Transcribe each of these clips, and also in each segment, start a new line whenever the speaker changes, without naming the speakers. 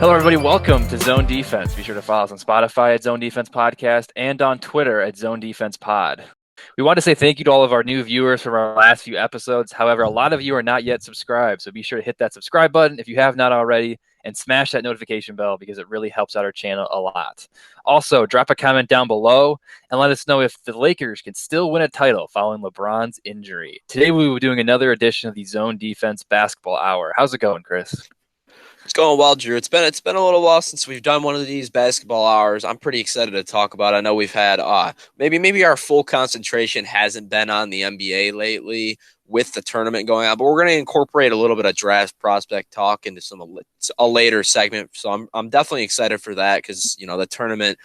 Hello, everybody. Welcome to Zone Defense. Be sure to follow us on Spotify at Zone Defense Podcast and on Twitter at Zone Defense Pod. We want to say thank you to all of our new viewers from our last few episodes. However, a lot of you are not yet subscribed, so be sure to hit that subscribe button if you have not already and smash that notification bell because it really helps out our channel a lot. Also, drop a comment down below and let us know if the Lakers can still win a title following LeBron's injury. Today, we will be doing another edition of the Zone Defense Basketball Hour. How's it going, Chris?
It's going well, Drew. It's been a little while since we've done one of these basketball hours. I'm pretty excited to talk about it. I know we've had maybe our full concentration hasn't been on the NBA lately with the tournament going on, but we're going to incorporate a little bit of draft prospect talk into a later segment. So I'm definitely excited for that because the tournament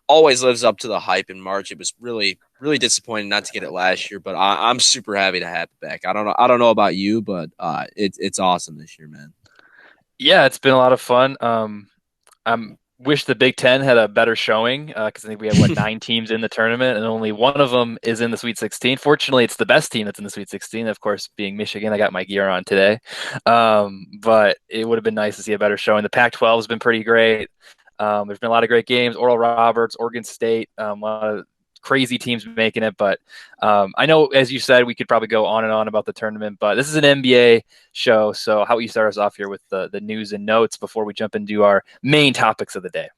always lives up to the hype in March. It was really disappointing not to get it last year, but I'm super happy to have it back. I don't know about you, but it's awesome this year, man.
Yeah, it's been a lot of fun. I wish the Big Ten had a better showing because I think we have 9 teams in the tournament and only one of them is in the Sweet 16. Fortunately, it's the best team that's in the Sweet 16. Of course, being Michigan, I got my gear on today. But it would have been nice to see a better showing. The Pac-12 has been pretty great. There's been a lot of great games. Oral Roberts, Oregon State, a lot of crazy teams making it, but I know, as you said, we could probably go on and on about the tournament, but this is an NBA show, so how about you start us off here with the news and notes before we jump into our main topics of the day?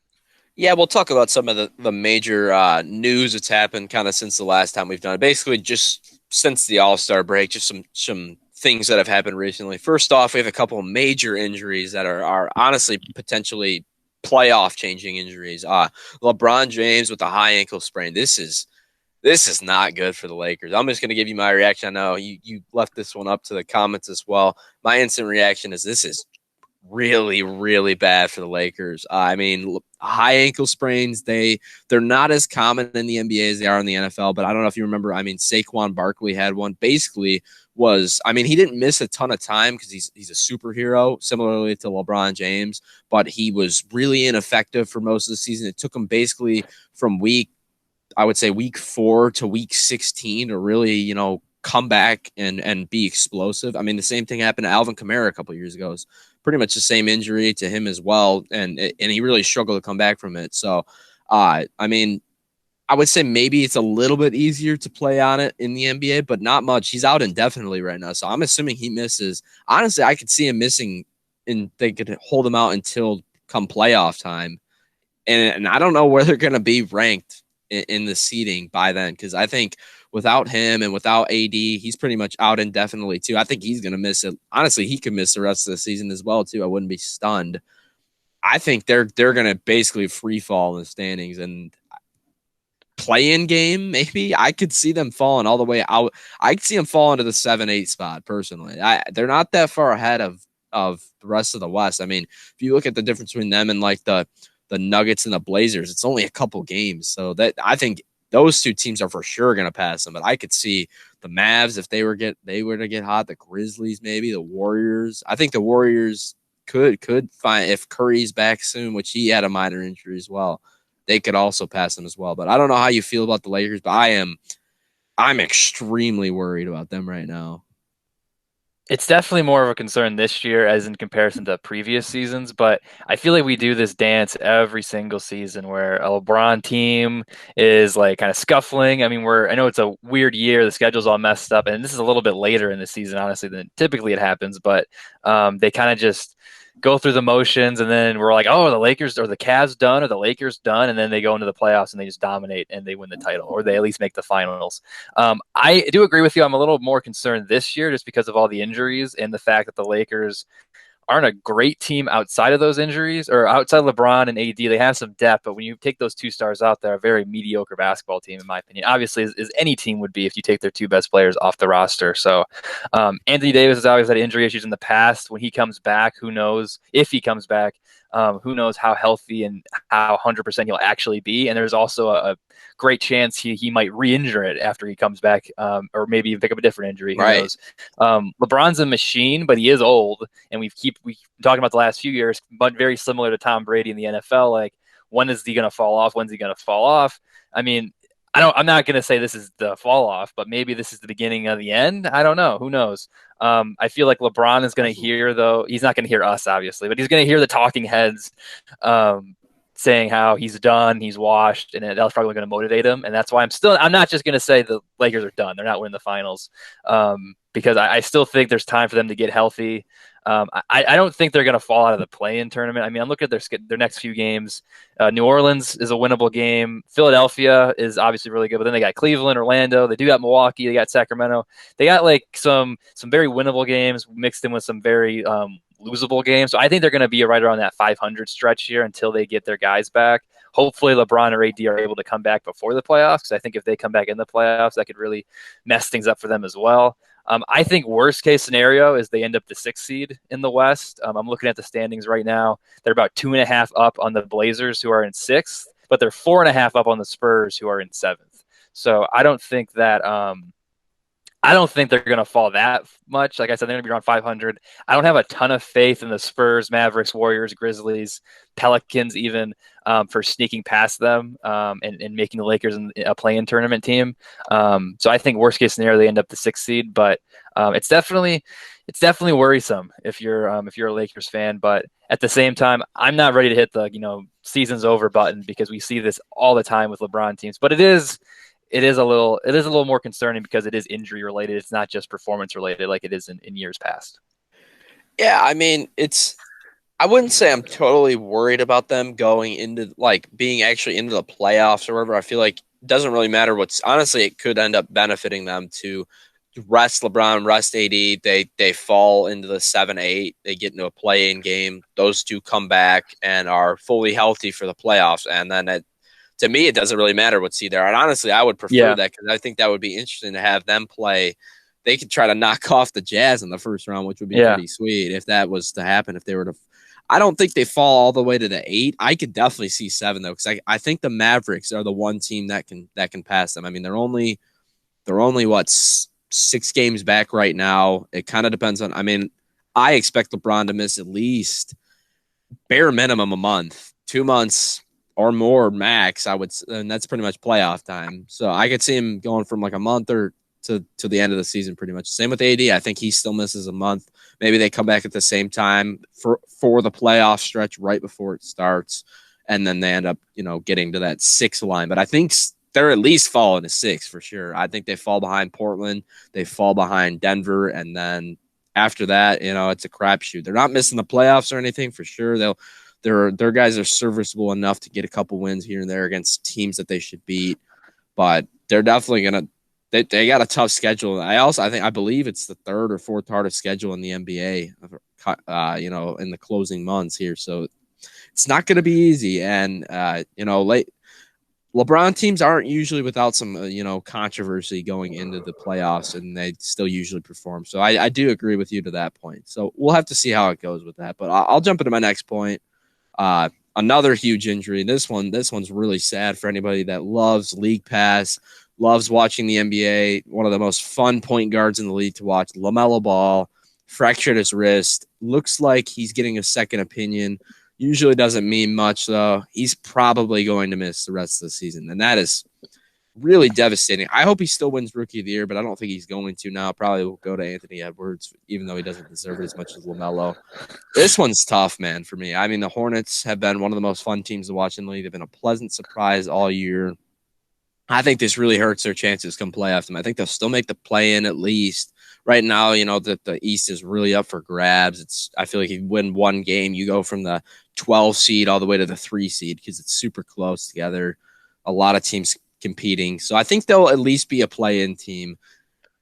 Yeah, we'll talk about some of the major news that's happened kind of since the last time we've done it. Basically, just since the All-Star break, just some things that have happened recently. First off, we have a couple of major injuries that are honestly potentially playoff-changing injuries. LeBron James with a high ankle sprain. This is not good for the Lakers. I'm just going to give you my reaction. I know you left this one up to the comments as well. My instant reaction is this is really bad for the Lakers. I mean, high ankle sprains, they're not as common in the NBA as they are in the NFL, but I don't know if you remember, I mean, Saquon Barkley had one. Basically he didn't miss a ton of time because he's a superhero, similarly to LeBron James, but he was really ineffective for most of the season. It took him basically from week 4 to week 16 to really, come back and be explosive. I mean, the same thing happened to Alvin Kamara a couple of years ago. It's pretty much the same injury to him as well, and he really struggled to come back from it. So, I would say maybe it's a little bit easier to play on it in the NBA, but not much. He's out indefinitely right now, so I'm assuming he misses. Honestly, I could see him missing, and they could hold him out until come playoff time. And I don't know where they're going to be ranked in the seeding by then, because I think without him and without AD, he's pretty much out indefinitely too. I think he's going to miss it. Honestly, he could miss the rest of the season as well too. I wouldn't be stunned. I think they're going to basically free fall in the standings and play-in game. Maybe I could see them falling all the way out. I could see them falling to the 7-8 spot personally. They're not that far ahead of the rest of the West. I mean, if you look at the difference between them and like the Nuggets and the Blazers, it's only a couple games. So that I think those two teams are for sure going to pass them. But I could see the Mavs if they were to get hot, the Grizzlies, maybe the Warriors. I think the Warriors could find, if Curry's back soon, which he had a minor injury as well, they could also pass them as well. But I don't know how you feel about the Lakers, but I'm extremely worried about them right now.
It's definitely more of a concern this year as in comparison to previous seasons, but I feel like we do this dance every single season where a LeBron team is like kind of scuffling. I mean, I know it's a weird year, the schedule's all messed up, and this is a little bit later in the season, honestly, than typically it happens, but they kind of just go through the motions, and then we're like, oh, the Lakers or the Cavs done or the Lakers done, and then they go into the playoffs and they just dominate and they win the title, or they at least make the finals. I do agree with you. I'm a little more concerned this year just because of all the injuries and the fact that the Lakers aren't a great team outside of those injuries, or outside LeBron and AD. They have some depth, but when you take those two stars out, they're a very mediocre basketball team, in my opinion. Obviously, as any team would be if you take their two best players off the roster. So Anthony Davis has always had injury issues in the past. When he comes back, who knows if he comes back? Who knows how healthy and how 100% he'll actually be. And there's also a great chance he might re-injure it after he comes back, or maybe pick up a different injury. Who knows? LeBron's a machine, but he is old, and we've been talking about the last few years, but very similar to Tom Brady in the NFL. Like, when is he going to fall off? When's he going to fall off? I mean, I'm not gonna say this is the fall off, but maybe this is the beginning of the end. I don't know. Who knows? I feel like LeBron is gonna
Definitely.
hear though. He's not gonna hear us obviously, but he's gonna hear the talking heads um, saying how he's done, he's washed, and that's probably going to motivate him. And that's why I'm not just going to say the Lakers are done. They're not winning the finals because I still think there's time for them to get healthy. I don't think they're going to fall out of the play-in tournament. I mean, I'm looking at their next few games. New Orleans is a winnable game. Philadelphia is obviously really good, but then they got Cleveland, Orlando. They do got Milwaukee. They got Sacramento. They got like some very winnable games mixed in with some very losable games. So I think they're going to be right around that 500 stretch here until they get their guys back. Hopefully, LeBron or AD are able to come back before the playoffs because I think if they come back in the playoffs, that could really mess things up for them as well. I think worst case scenario is they end up the 6th seed in the West. I'm looking at the standings right now. They're about 2.5 up on the Blazers, who are in 6th, but they're 4.5 up on the Spurs, who are in 7th. So I don't think that I don't think they're going to fall that much. Like I said, they're going to be around 500. I don't have a ton of faith in the Spurs, Mavericks, Warriors, Grizzlies, Pelicans, even for sneaking past them and making the Lakers a play-in tournament team. So I think worst case scenario they end up the 6th seed, but it's definitely worrisome if you're a Lakers fan. But at the same time, I'm not ready to hit the season's over button because we see this all the time with LeBron teams. But it is a little more concerning because it is injury related. It's not just performance related like it is in years past.
Yeah, I mean, I wouldn't say I'm totally worried about them going into like being actually into the playoffs or whatever. I feel like it doesn't really matter what's honestly it could end up benefiting them to rest LeBron, rest AD. They fall into the 7-8. They get into a play-in game. Those two come back and are fully healthy for the playoffs, and then to me, it doesn't really matter what seed they're. And honestly, I would prefer
Yeah,
that because I think that would be interesting to have them play. They could try to knock off the Jazz in the first round, which would be
yeah,
pretty sweet if that was to happen. If they were to, I don't think they fall all the way to the 8. I could definitely see 7 though, because I think the Mavericks are the one team that can pass them. I mean, they're only what 6 games back right now. It kind of depends on. I mean, I expect LeBron to miss at least bare minimum a month, 2 months or more max. And that's pretty much playoff time. So I could see him going from like a month or to the end of the season, pretty much. Same with AD. I think he still misses a month. Maybe they come back at the same time for the playoff stretch right before it starts, and then they end up getting to that 6 line. But I think they're at least falling to 6 for sure. I think they fall behind Portland, they fall behind Denver, and then after that, it's a crapshoot. They're not missing the playoffs or anything for sure. Their guys are serviceable enough to get a couple wins here and there against teams that they should beat, but they're definitely gonna. They got a tough schedule. I believe it's the third or fourth hardest schedule in the NBA. In the closing months here, so it's not going to be easy. And late LeBron teams aren't usually without some controversy going into the playoffs, and they still usually perform. So I do agree with you to that point. So we'll have to see how it goes with that. But I'll jump into my next point. Another huge injury. This one's really sad for anybody that loves League Pass, loves watching the NBA. One of the most fun point guards in the league to watch. LaMelo Ball fractured his wrist. Looks like he's getting a second opinion. Usually doesn't mean much though. He's probably going to miss the rest of the season, and that is really devastating. I hope he still wins Rookie of the Year, but I don't think he's going to now. Probably will go to Anthony Edwards, even though he doesn't deserve it as much as LaMelo. This one's tough, man, for me. I mean, the Hornets have been one of the most fun teams to watch in the league. They've been a pleasant surprise all year. I think this really hurts their chances come playoff time. I think they'll still make the play-in at least. Right now, that the East is really up for grabs. I feel like if you win one game, you go from the 12 seed all the way to the 3 seed because it's super close together. A lot of teams competing. So I think they'll at least be a play-in team.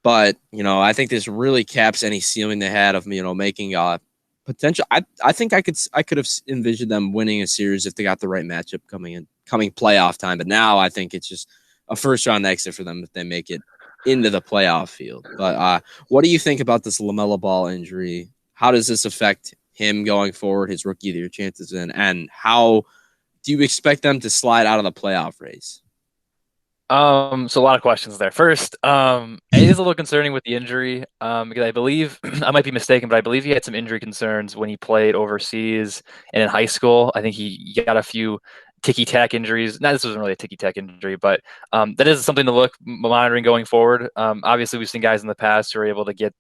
But, I think this really caps any ceiling they had of, making a potential. I think I could have envisioned them winning a series if they got the right matchup coming playoff time. But now I think it's just a first round exit for them if they make it into the playoff field. But what do you think about this LaMelo Ball injury? How does this affect him going forward, his Rookie of the Year chances, and how do you expect them to slide out of the playoff race?
So a lot of questions there. First, it is a little concerning with the injury, because I believe I might be mistaken, but I believe he had some injury concerns when he played overseas and in high school. I think he got a few ticky-tack injuries. Now, this wasn't really a ticky-tack injury, but that is something to look monitoring going forward. Obviously, we've seen guys in the past who are able to get,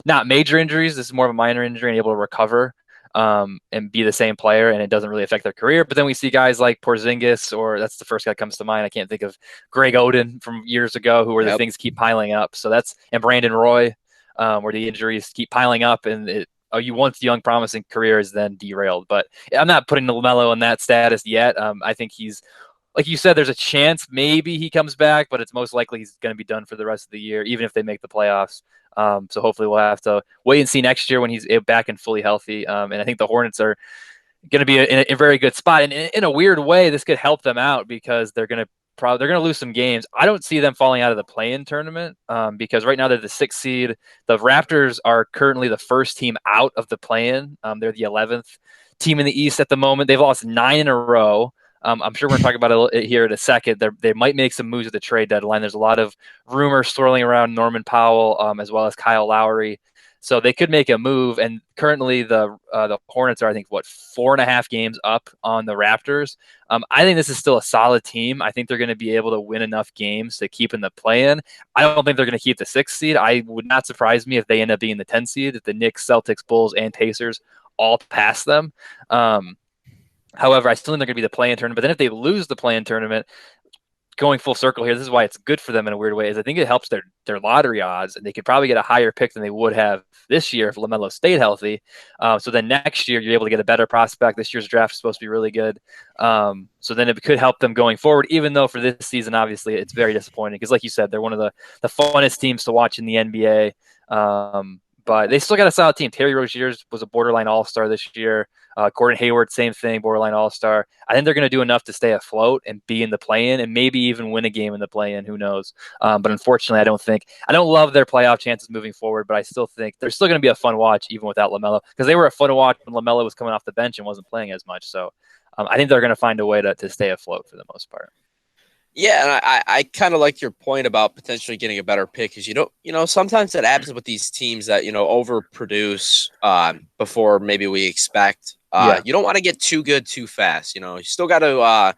not major injuries. This is more of a minor injury and able to recover and be the same player, and it doesn't really affect their career. But then we see guys like Porzingis, or that's the first guy that comes to mind. I can't think of Greg Oden from years ago, where the
Yep.
things keep piling up. So and Brandon Roy, where the injuries keep piling up, and you once young promising career is then derailed. But I'm not putting LaMelo in that status yet. I think he's, like you said, there's a chance maybe he comes back, but it's most likely he's going to be done for the rest of the year, even if they make the playoffs. So hopefully we'll have to wait and see next year when he's back and fully healthy. And I think the Hornets are going to be in a very good spot. And in a weird way, this could help them out because they're going to lose some games. I don't see them falling out of the play-in tournament because right now they're the 6th seed. The Raptors are currently the first team out of the play-in. They're the 11th team in the East at the moment. They've lost 9 in a row. I'm sure we're going to talk about it here in a second. They might make some moves at the trade deadline. There's a lot of rumors swirling around Norman Powell as well as Kyle Lowry. So they could make a move. And currently the Hornets are, I think, 4.5 games up on the Raptors. I think this is still a solid team. I think they're going to be able to win enough games to keep in the play-in. I don't think they're going to keep the 6th seed. I would not surprise me if they end up being the 10th seed, if the Knicks, Celtics, Bulls, and Pacers all pass them. However, I still think they're going to be the play-in tournament. But then if they lose the play-in tournament, going full circle here, this is why it's good for them in a weird way, is I think it helps their lottery odds, and they could probably get a higher pick than they would have this year if LaMelo stayed healthy. So then next year, you're able to get a better prospect. This year's draft is supposed to be really good. So then it could help them going forward, even though for this season, obviously, it's very disappointing because, like you said, they're one of the funnest teams to watch in the NBA. But they still got a solid team. Terry Roziers was a borderline all-star this year. Gordon Hayward, same thing, borderline all-star. I think they're going to do enough to stay afloat and be in the play-in and maybe even win a game in the play-in. Who knows? But unfortunately, I don't love their playoff chances moving forward, but I still think they're still going to be a fun watch even without LaMelo because they were a fun watch when LaMelo was coming off the bench and wasn't playing as much. So I think they're going to find a way to stay afloat for the most part.
Yeah, and I kind of like your point about potentially getting a better pick because sometimes that happens with these teams that overproduce before maybe we expect.
Yeah.
You don't want to get too good too fast. You still got to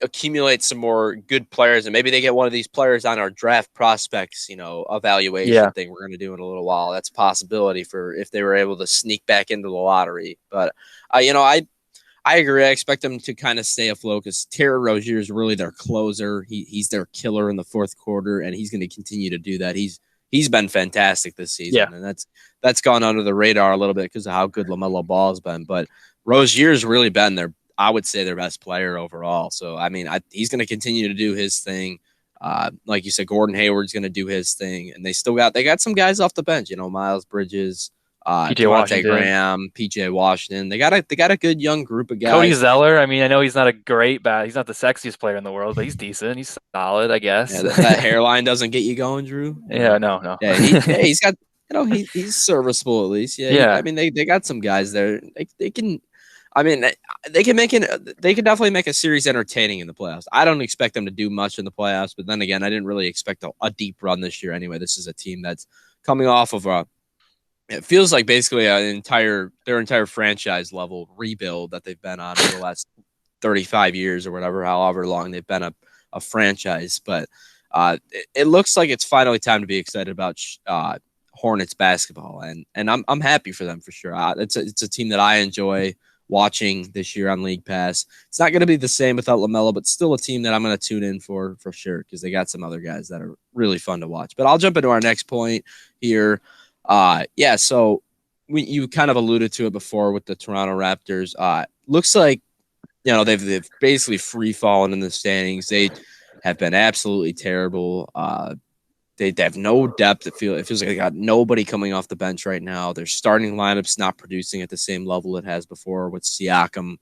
accumulate some more good players, and maybe they get one of these players on our draft prospects evaluation thing we're going to do in a little while. That's a possibility for if they were able to sneak back into the lottery. But I agree. I expect them to kind of stay afloat because Terry Rozier is really their closer. He's their killer in the 4th quarter, and he's going to continue to do that. He's been fantastic this season, and that's gone under the radar a little bit because of how good LaMelo Ball has been. But Rozier's really been I would say, their best player overall. So I mean, he's going to continue to do his thing. Like you said, Gordon Hayward's going to do his thing, and they got some guys off the bench. Miles Bridges.
PJ
Devontae
Washington.
Graham, PJ Washington. They got a good young group of guys.
Cody Zeller. I mean, I know he's not a great bat. He's not the sexiest player in the world, but he's decent. He's solid, I guess.
Yeah, that hairline doesn't get you going, Drew.
Yeah, no.
Yeah, he's got. He's serviceable at least. Yeah. I mean, they got some guys there. They can. I mean, they can definitely make a series entertaining in the playoffs. I don't expect them to do much in the playoffs, but then again, I didn't really expect a deep run this year anyway. This is a team that's coming off of it feels like basically their entire franchise level rebuild that they've been on for the last 35 years or whatever, however long they've been a franchise. But it looks like it's finally time to be excited about Hornets basketball, and I'm happy for them for sure. It's a team that I enjoy watching this year on League Pass. It's not going to be the same without LaMelo, but still a team that I'm going to tune in for sure because they got some other guys that are really fun to watch. But I'll jump into our next point here. So you kind of alluded to it before with the Toronto Raptors. Looks like they've basically free fallen in the standings. They have been absolutely terrible. They have no depth. It feels like they got nobody coming off the bench right now. Their starting lineup's not producing at the same level it has before with Siakam.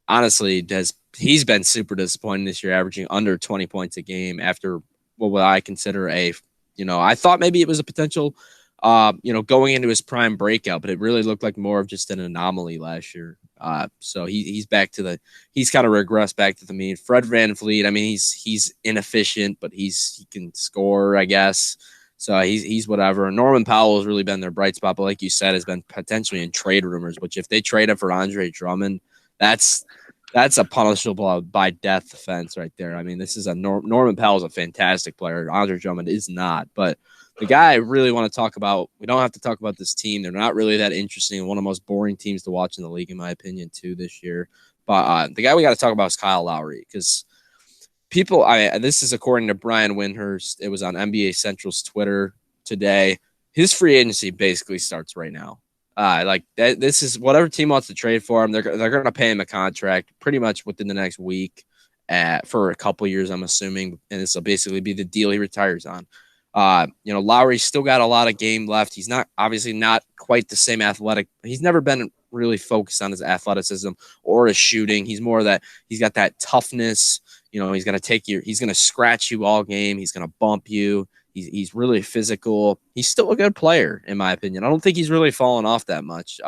Honestly, he's been super disappointing this year, averaging under 20 points a game after what I consider I thought maybe it was a potential going into his prime breakout, but it really looked like more of just an anomaly last year. So he's back to he's kind of regressed back to the mean. Fred VanVleet, I mean, he's inefficient, but he can score, I guess. So he's whatever. Norman Powell has really been their bright spot, but like you said, has been potentially in trade rumors, which if they trade him for Andre Drummond, that's That's a punishable by death offense right there. I mean, this is a Norman Powell is a fantastic player. Andre Drummond is not, but the guy I really want to talk about. We don't have to talk about this team. They're not really that interesting. One of the most boring teams to watch in the league, in my opinion, too, this year. But the guy we got to talk about is Kyle Lowry because this is according to Brian Windhurst. It was on NBA Central's Twitter today. His free agency basically starts right now. Like that, this is whatever team wants to trade for him. They're going to pay him a contract pretty much within the next week, for a couple years, I'm assuming, and this will basically be the deal he retires on. Lowry's still got a lot of game left. He's obviously not quite the same athletic. He's never been really focused on his athleticism or his shooting. He's more that he's got that toughness. He's going to he's going to scratch you all game. He's going to bump you. He's really physical. He's still a good player, in my opinion. I don't think he's really fallen off that much.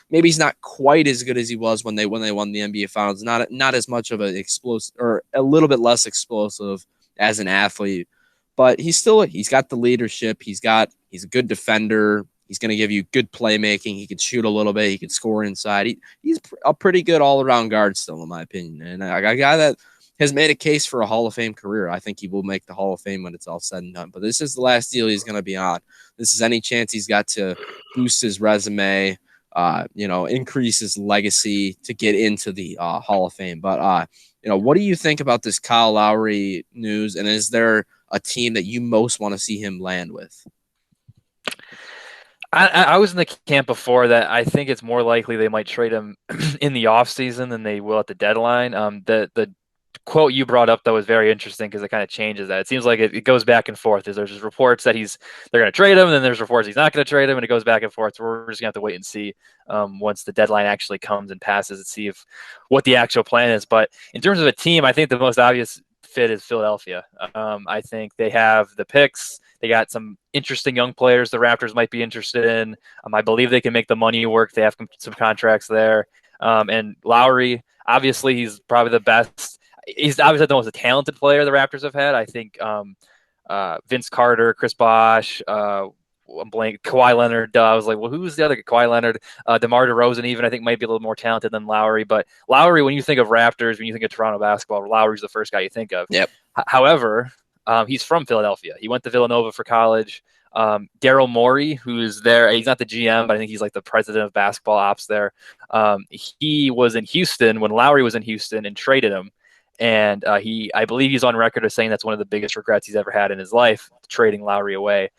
Maybe he's not quite as good as he was when they won the NBA Finals. Not as much of an explosive, or a little bit less explosive as an athlete, but he's got the leadership. He's a good defender. He's going to give you good playmaking. He can shoot a little bit. He can score inside. He's a pretty good all around guard still, in my opinion. And a guy that has made a case for a Hall of Fame career. I think he will make the Hall of Fame when it's all said and done. But this is the last deal he's going to be on. This is any chance he's got to boost his resume, increase his legacy to get into the Hall of Fame. But, what do you think about this Kyle Lowry news? And is there a team that you most want to see him land with?
I was in the camp before that. I think it's more likely they might trade him in the offseason than they will at the deadline. The quote you brought up though was very interesting because it kind of changes that. It seems like it goes back and forth. There's just reports that they're going to trade him, and then there's reports he's not going to trade him, and it goes back and forth. So we're just going to have to wait and see once the deadline actually comes and passes and see what the actual plan is. But in terms of a team, I think the most obvious fit is Philadelphia. I think they have the picks. They got some interesting young players the Raptors might be interested in. I believe they can make the money work. They have some contracts there. And Lowry, obviously, he's probably the best. He's obviously the most talented player the Raptors have had. I think Vince Carter, Chris Bosh, Kawhi Leonard. I was like, well, who's the other? Kawhi Leonard, DeMar DeRozan, even I think might be a little more talented than Lowry. But Lowry, when you think of Raptors, when you think of Toronto basketball, Lowry's the first guy you think of.
Yep.
However, he's from Philadelphia. He went to Villanova for college. Daryl Morey, who's there, he's not the GM, but I think he's like the president of basketball ops there. He was in Houston when Lowry was in Houston and traded him. And I believe he's on record as saying that's one of the biggest regrets he's ever had in his life, trading Lowry away.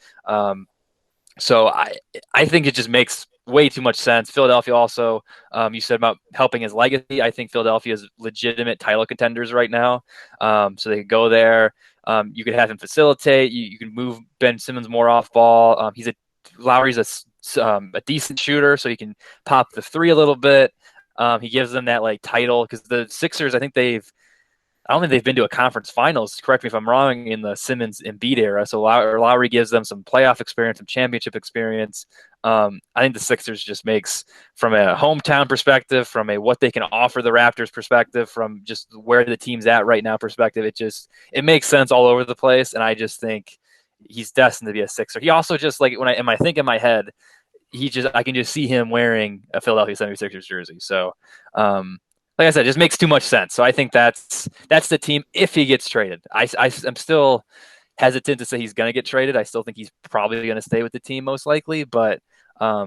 So I think it just makes way too much sense. Philadelphia also, you said about helping his legacy. I think Philadelphia is legitimate title contenders right now. So they could go there. You could have him facilitate. You can move Ben Simmons more off ball. Lowry's a decent shooter, so he can pop the three a little bit. He gives them that like title because the Sixers, I don't think they've been to a conference finals. Correct me if I'm wrong, in the Simmons Embiid era. So Lowry gives them some playoff experience, some championship experience. I think the Sixers just makes, from a hometown perspective, from a what they can offer the Raptors perspective, from just where the team's at right now perspective, it makes sense all over the place. And I just think he's destined to be a Sixer. He also just like when I think in my head, I can just see him wearing a Philadelphia 76ers jersey. So, like I said, it just makes too much sense. So I think that's the team if he gets traded. I'm still hesitant to say he's going to get traded. I still think he's probably going to stay with the team most likely. But I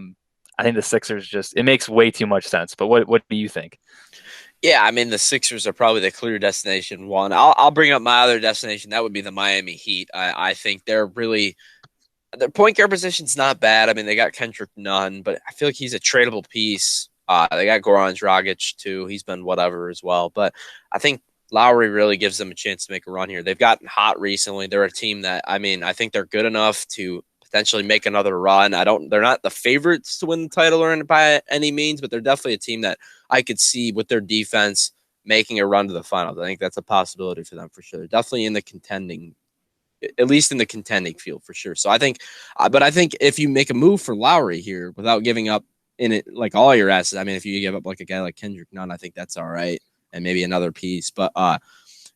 think the Sixers it makes way too much sense. But what do you think?
Yeah, I mean, the Sixers are probably the clear destination one. I'll bring up my other destination. That would be the Miami Heat. I think their point guard position's not bad. I mean, they got Kendrick Nunn, but I feel like he's a tradable piece. They got Goran Dragic too. He's been whatever as well. But I think Lowry really gives them a chance to make a run here. They've gotten hot recently. They're a team that, I think they're good enough to potentially make another run. They're not the favorites to win the title or by any means, but they're definitely a team that I could see with their defense making a run to the finals. I think that's a possibility for them for sure. They're definitely in the contending, at least in the contending field for sure. So I think if you make a move for Lowry here without giving up in it like all your assets, I mean, if you give up like a guy like Kendrick Nunn, I think that's all right, and maybe another piece. But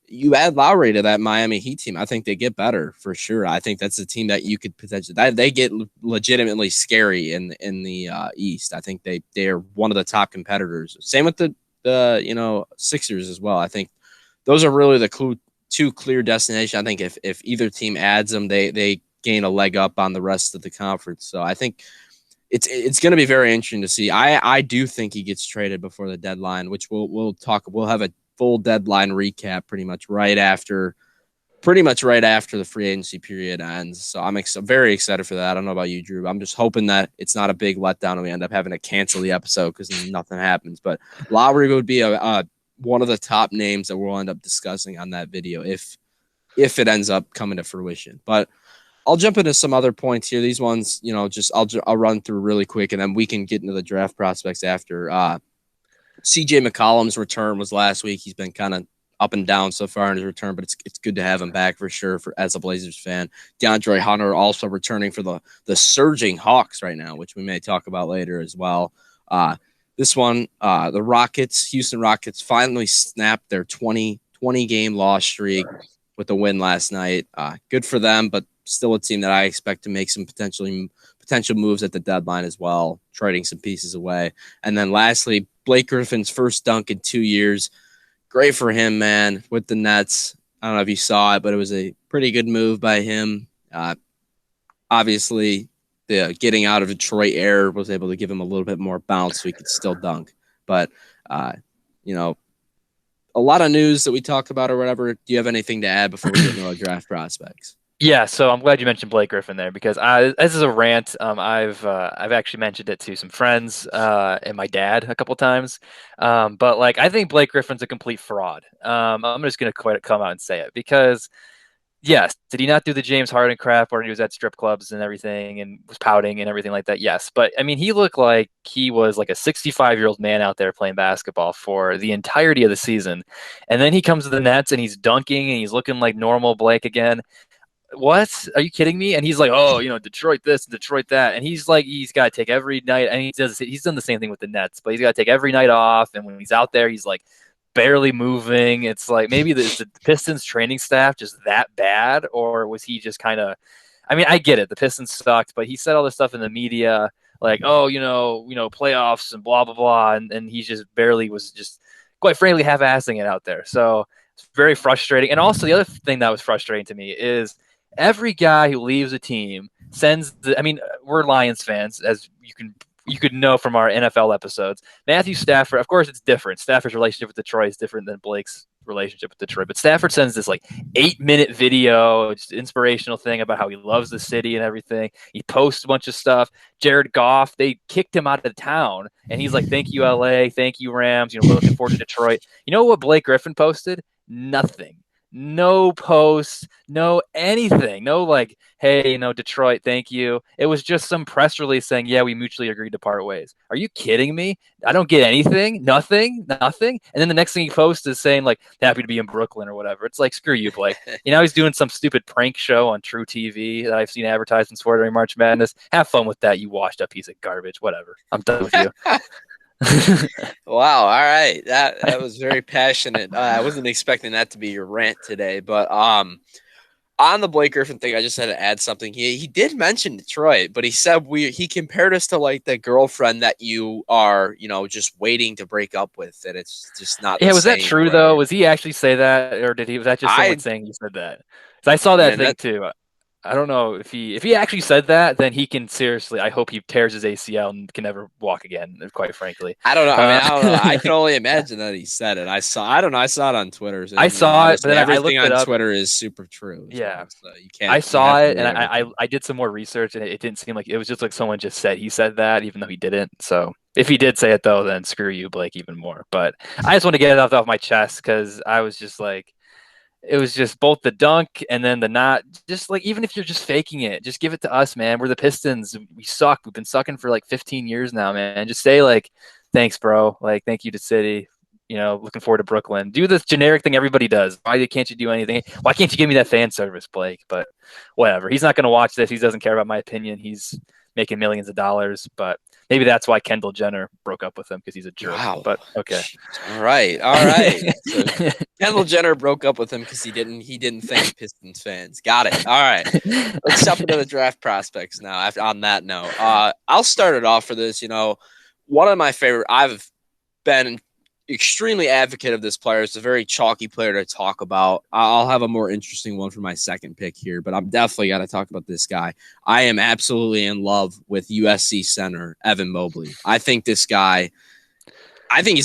you add Lowry to that Miami Heat team, I think they get better for sure. I think that's a team that you could potentially they get legitimately scary in the East. I think they are one of the top competitors. Same with the the Sixers as well. I think those are really the two clear destinations. I think if either team adds them, they gain a leg up on the rest of the conference. So I think it's going to be very interesting to see. I do think he gets traded before the deadline, which we'll talk. We'll have a full deadline recap pretty much right after the free agency period ends. So I'm very excited for that. I don't know about you, Drew. I'm just hoping that it's not a big letdown and we end up having to cancel the episode because nothing happens. But Lowry would be one of the top names that we'll end up discussing on that video if it ends up coming to fruition. But I'll jump into some other points here. These ones, I'll run through really quick, and then we can get into the draft prospects after. CJ McCollum's return was last week. He's been kind of up and down so far in his return, but it's good to have him back for sure as a Blazers fan. DeAndre Hunter also returning for the surging Hawks right now, which we may talk about later as well. This one, the Houston Rockets finally snapped their 20 game loss streak with a win last night. Good for them, but still a team that I expect to make some potential moves at the deadline as well, trading some pieces away. And then lastly, Blake Griffin's first dunk in 2 years. Great for him, man, with the Nets. I don't know if you saw it, but it was a pretty good move by him. Obviously, the getting out of Detroit air was able to give him a little bit more bounce so he could still dunk. But, a lot of news that we talked about or whatever. Do you have anything to add before we get into our draft prospects?
Yeah, so I'm glad you mentioned Blake Griffin there because this is a rant. I've actually mentioned it to some friends and my dad a couple times. But like I think Blake Griffin's a complete fraud. I'm just gonna come out and say it because yes, did he not do the James Harden crap where he was at strip clubs and everything and was pouting and everything like that? Yes, but I mean he looked like he was like a 65-year-old man out there playing basketball for the entirety of the season, and then he comes to the Nets and he's dunking and he's looking like normal Blake again. What? Are you kidding me? And he's like, oh, Detroit this, Detroit that. And he's like, he's got to take every night. And he's done the same thing with the Nets, but he's got to take every night off. And when he's out there, he's like barely moving. It's like maybe the Pistons training staff just that bad, or was he just kind of? I mean, I get it. The Pistons sucked, but he said all this stuff in the media, like, oh, playoffs and blah blah blah, and he just barely was just quite frankly half-assing it out there. So it's very frustrating. And also the other thing that was frustrating to me is every guy who leaves a team we're Lions fans, as you could know from our NFL episodes. Matthew Stafford, of course, it's different. Stafford's relationship with Detroit is different than Blake's relationship with Detroit. But Stafford sends this like 8-minute video, just inspirational thing about how he loves the city and everything. He posts a bunch of stuff. Jared Goff, they kicked him out of town, and he's like, "Thank you, LA. Thank you, Rams. We're looking forward to Detroit." You know what Blake Griffin posted? Nothing. No posts, no anything, no like, hey, Detroit, thank you. It was just some press release saying, yeah, we mutually agreed to part ways. Are you kidding me? I don't get anything, nothing. And then the next thing he posts is saying like, happy to be in Brooklyn or whatever. It's like, screw you, Blake. He's doing some stupid prank show on True TV that I've seen advertisements for during March Madness. Have fun with that, you washed up piece of garbage. Whatever. I'm done with you.
Wow. All right. That was very passionate. I wasn't expecting that to be your rant today, but on the Blake Griffin thing, I just had to add something. He did mention Detroit, but he said he compared us to like the girlfriend that you are, just waiting to break up with, and it's just not.
Yeah, was that true though? Was he actually say that, or was that just someone saying he said that? I saw that thing too. I don't know if he actually said that, then he can seriously. I hope he tears his ACL and can never walk again. Quite frankly,
I don't know. I don't know. I can only imagine that he said it. I saw it on Twitter.
I saw it, but then
everything
I looked
on Twitter is super true.
Yeah,
well, so you can't.
I saw it, and I did some more research, and it didn't seem like it was just like someone just said he said that, even though he didn't. So if he did say it though, then screw you, Blake, even more. But I just want to get it off my chest because I was just like. It was just both the dunk and then the not. Just like, even if you're just faking it, just give it to us, man. We're the Pistons. We suck. We've been sucking for like 15 years now, man. Just say like, thanks, bro. Like, thank you to City. Looking forward to Brooklyn. Do this generic thing everybody does. Why can't you do anything? Why can't you give me that fan service, Blake? But whatever. He's not going to watch this. He doesn't care about my opinion. He's making millions of dollars, but maybe that's why Kendall Jenner broke up with him, because he's a jerk.
Wow.
But okay.
All right. So Kendall Jenner broke up with him because he didn't thank Pistons fans. Got it. All right. Let's jump into the draft prospects now. On that note, I'll start it off for this. One of my favorite. I've been extremely advocate of this player. It's a very chalky player to talk about. I'll have a more interesting one for my second pick here, but I'm definitely got to talk about this guy. I am absolutely in love with USC center Evan Mobley. I think he's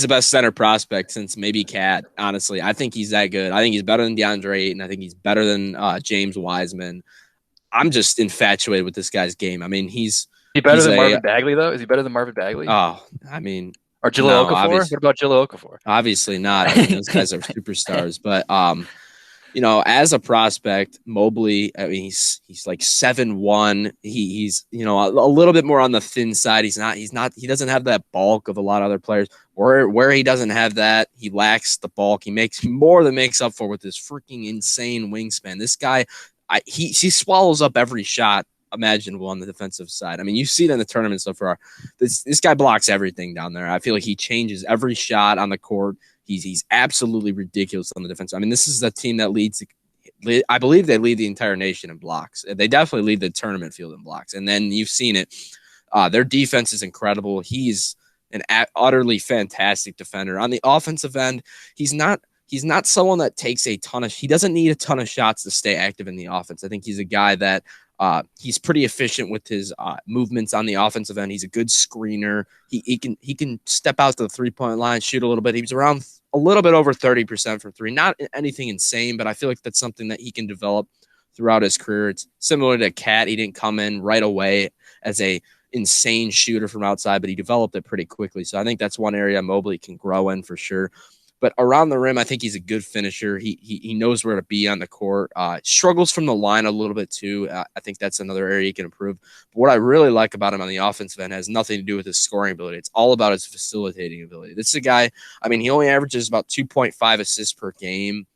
the best center prospect since maybe Cat. Honestly, I think he's that good. I think he's better than DeAndre Ayton. I think he's better than James Wiseman. I'm just infatuated with this guy's game. I mean,
Is he better
he's
than
a
Marvin Bagley though? Is he better than Marvin Bagley
I mean,
or Jahlil
no,
Okafor? What about Jahlil Okafor?
obviously not. I mean, those guys are superstars, but as a prospect, Mobley, I mean, he's like 7'1". He's a little bit more on the thin side. He doesn't have that bulk of a lot of other players. Where he doesn't have that, he lacks the bulk. He more than makes up for with this freaking insane wingspan. This guy, he swallows up every shot imaginable on the defensive side. I mean, you see it in the tournament so far. This guy blocks everything down there. I feel like he changes every shot on the court. He's absolutely ridiculous on the defense. I mean, this is the team that leads. I believe they lead the entire nation in blocks. They definitely lead the tournament field in blocks. And then you've seen it. Their defense is incredible. He's an utterly fantastic defender. On the offensive end, he's not someone that takes he doesn't need a ton of shots to stay active in the offense. I think he's a guy that he's pretty efficient with his movements on the offensive end. He's a good screener. He can step out to the 3-point line, shoot a little bit. He was around a little bit over 30% from three. Not anything insane, but I feel like that's something that he can develop throughout his career. It's similar to Cat. He didn't come in right away as a insane shooter from outside, but he developed it pretty quickly. So I think that's one area Mobley can grow in for sure. But around the rim, I think he's a good finisher. He knows where to be on the court. Struggles from the line a little bit too. I think that's another area he can improve. But what I really like about him on the offensive end has nothing to do with his scoring ability. It's all about his facilitating ability. This is a guy, I mean, he only averages about 2.5 assists per game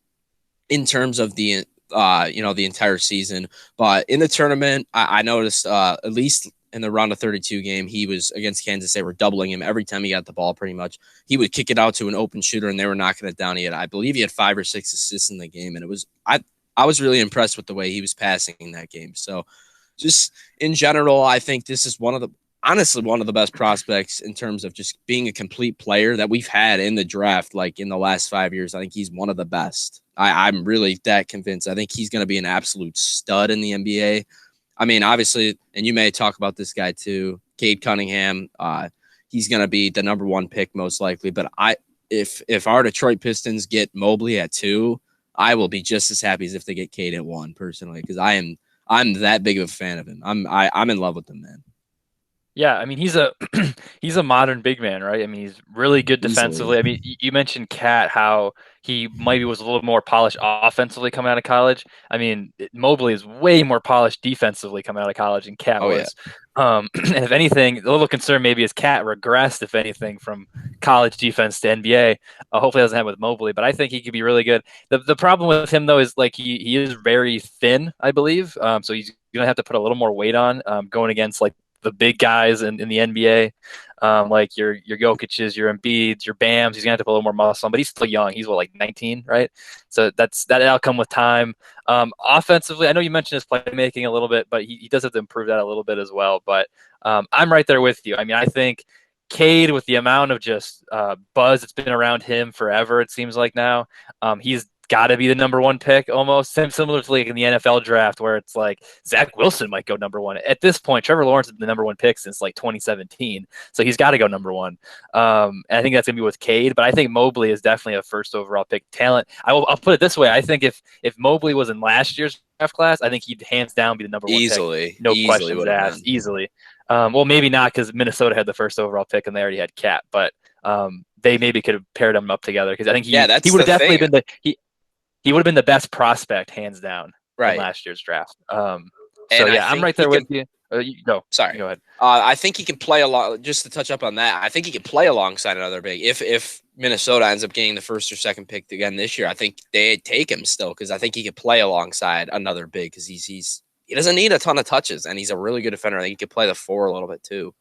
in terms of the entire season. But in the tournament, I noticed at least in the round of 32 game, he was against Kansas. They were doubling him every time he got the ball. Pretty much, he would kick it out to an open shooter, and they were knocking it down. I believe, he had 5 or 6 assists in the game, and I was really impressed with the way he was passing in that game. So, just in general, I think this is honestly one of the best prospects in terms of just being a complete player that we've had in the draft. Like in the last 5 years, I think he's one of the best. I'm really that convinced. I think he's going to be an absolute stud in the NBA. I mean, obviously, and you may talk about this guy too, Cade Cunningham. He's going to be the number 1 pick most likely. But if our Detroit Pistons get Mobley at 2, I will be just as happy as if they get Cade at 1 personally, because I'm that big of a fan of him. I'm in love with him, man.
Yeah, I mean he's a he's a modern big man, right? I mean he's really good defensively.
Easily.
I mean you mentioned Cat, how he maybe was a little more polished offensively coming out of college. I mean Mobley is way more polished defensively coming out of college than Cat
Oh yeah.
was. And if anything, a little concern maybe is Cat regressed, if anything, from college defense to NBA. Hopefully it doesn't happen with Mobley, but I think he could be really good. The problem with him though is like he is very thin, I believe. So he's gonna have to put a little more weight on going against like the big guys in the NBA, like your Jokic's, your Embiid's, your Bams. He's gonna have to put a little more muscle on, but he's still young. He's like 19, right? So that'll come with time. Offensively, I know you mentioned his playmaking a little bit, but he does have to improve that a little bit as well. But I'm right there with you. I mean, I think Cade, with the amount of just buzz that's been around him forever, it seems like now, he's got to be the number 1 pick almost. Similar to like in the NFL draft where it's like Zach Wilson might go number 1. At this point, Trevor Lawrence has been the number 1 pick since like 2017. So he's got to go number 1. And I think that's going to be with Cade, but I think Mobley is definitely a first overall pick talent. I'll put it this way. I think if Mobley was in last year's draft class, I think he'd hands down be the number 1
Easily.
pick. No
Easily
questions asked. Easily. Well, maybe not because Minnesota had the first overall pick and they already had Cat, but they maybe could have paired them up together because I think he would have definitely been he would have been the best prospect, hands down, in last year's draft. So yeah, I'm right there with you. Go.
Sorry.
Go ahead.
I think he can play along. Just to touch up on that, I think he can play alongside another big. If Minnesota ends up getting the 1st or 2nd pick again this year, I think they take him still because I think he could play alongside another big because he doesn't need a ton of touches and he's a really good defender. I think he could play the 4 a little bit too.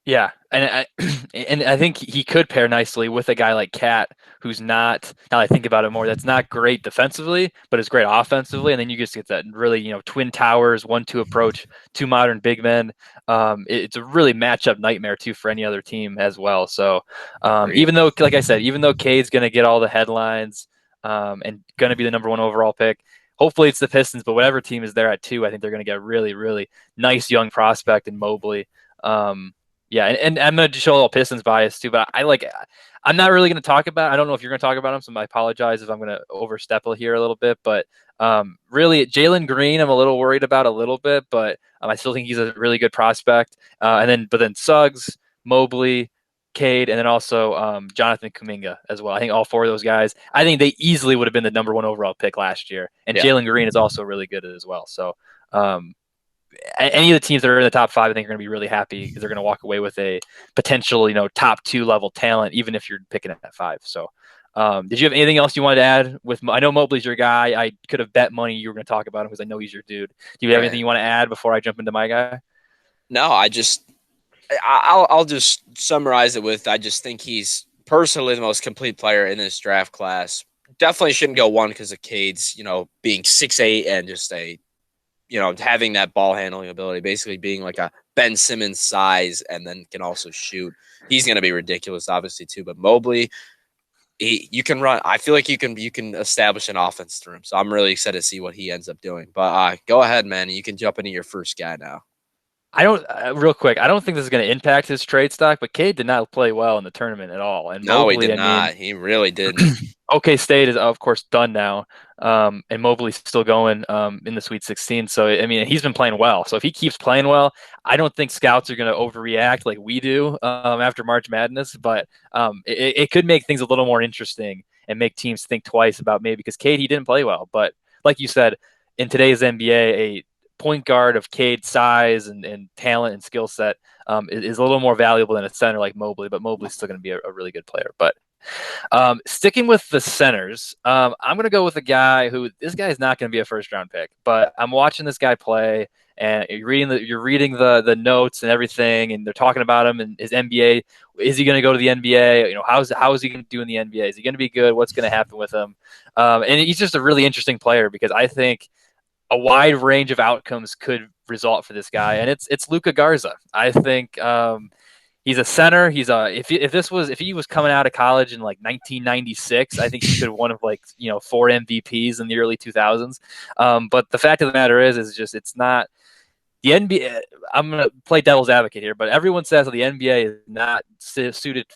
Yeah, and and I think he could pair nicely with a guy like Cat, who's not. Now I think about it more, that's not great defensively, but is great offensively. And then you just get that really, twin towers, 1-2 approach, two modern big men. It's a really matchup nightmare too for any other team as well. So
Agreed.
even though, like I said, even though Cade's going to get all the headlines and going to be the number one overall pick. Hopefully it's the Pistons, but whatever team is there at 2, I think they're going to get a really, really nice young prospect in Mobley. Yeah, and I'm gonna show a little Pistons bias too, but I like. I'm not really gonna talk about. I don't know if you're gonna talk about him, so I apologize if I'm gonna overstep here a little bit. But really, Jalen Green, I'm a little worried about a little bit, but I still think he's a really good prospect. But then Suggs, Mobley, Cade, and then also Jonathan Kuminga as well. I think all 4 of those guys. I think they easily would have been the number 1 overall pick last year, and
Yeah.
Jalen Green is also really good as well. So. Any of the teams that are in the top 5, I think are going to be really happy because they're going to walk away with a potential, top 2 level talent, even if you're picking at 5. So, did you have anything else you wanted to add? I know Mobley's your guy. I could have bet money you were going to talk about him because I know he's your dude. Do you have anything
Right.
you want to add before I jump into my guy?
No, I'll just summarize it with I just think he's personally the most complete player in this draft class. Definitely shouldn't go 1 because of Cade's, being 6'8" and just having that ball handling ability, basically being like a Ben Simmons size and then can also shoot. He's going to be ridiculous, obviously, too. But Mobley, you can run. I feel like you can establish an offense through him. So I'm really excited to see what he ends up doing. But go ahead, man. You can jump into your first guy now.
I don't real quick. I don't think this is going to impact his trade stock, but Cade did not play well in the tournament at all. And
No, he
Mobley,
did
I mean,
not. He really didn't.
OK State is of course done now, and Mobley's still going in the Sweet 16. So I mean, he's been playing well. So if he keeps playing well, I don't think scouts are going to overreact like we do after March Madness. But it could make things a little more interesting and make teams think twice about maybe because Cade he didn't play well. But like you said, in today's NBA, a point guard of Cade's size and talent and skill set is a little more valuable than a center like Mobley. But Mobley's still going to be a really good player. But sticking with the centers, I'm going to go with a guy who this guy is not going to be a first round pick, but I'm watching this guy play and you're reading the notes and everything, and they're talking about him and his NBA. Is he going to go to the NBA? How is he going to do in the NBA? Is he going to be good? What's going to happen with him? And he's just a really interesting player because I think a wide range of outcomes could result for this guy, and it's Luka Garza. I think he's a center. If he was coming out of college in like 1996, I think he could have one of 4 MVPs in the early 2000s. But the fact of the matter is just it's not the NBA. I'm gonna play devil's advocate here, but everyone says that the NBA is not suited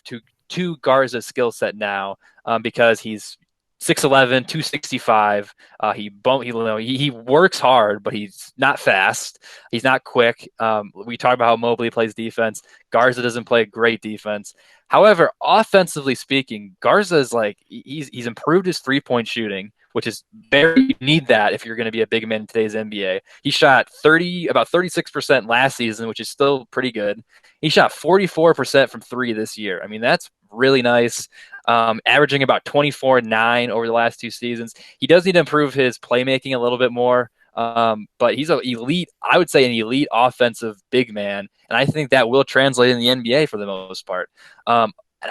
to Garza's skill set now because he's 6'11", 265. He works hard, but he's not fast. He's not quick. We talk about how Mobley plays defense. Garza doesn't play great defense. However, offensively speaking, Garza is he's improved his 3-point shooting, which is you need that if you're going to be a big man in today's NBA. He shot about 36% last season, which is still pretty good. He shot 44% from 3 this year. I mean, that's really nice. Averaging about 24-9 over the last 2 seasons. He does need to improve his playmaking a little bit more, but he's I would say an elite offensive big man, and I think that will translate in the NBA for the most part.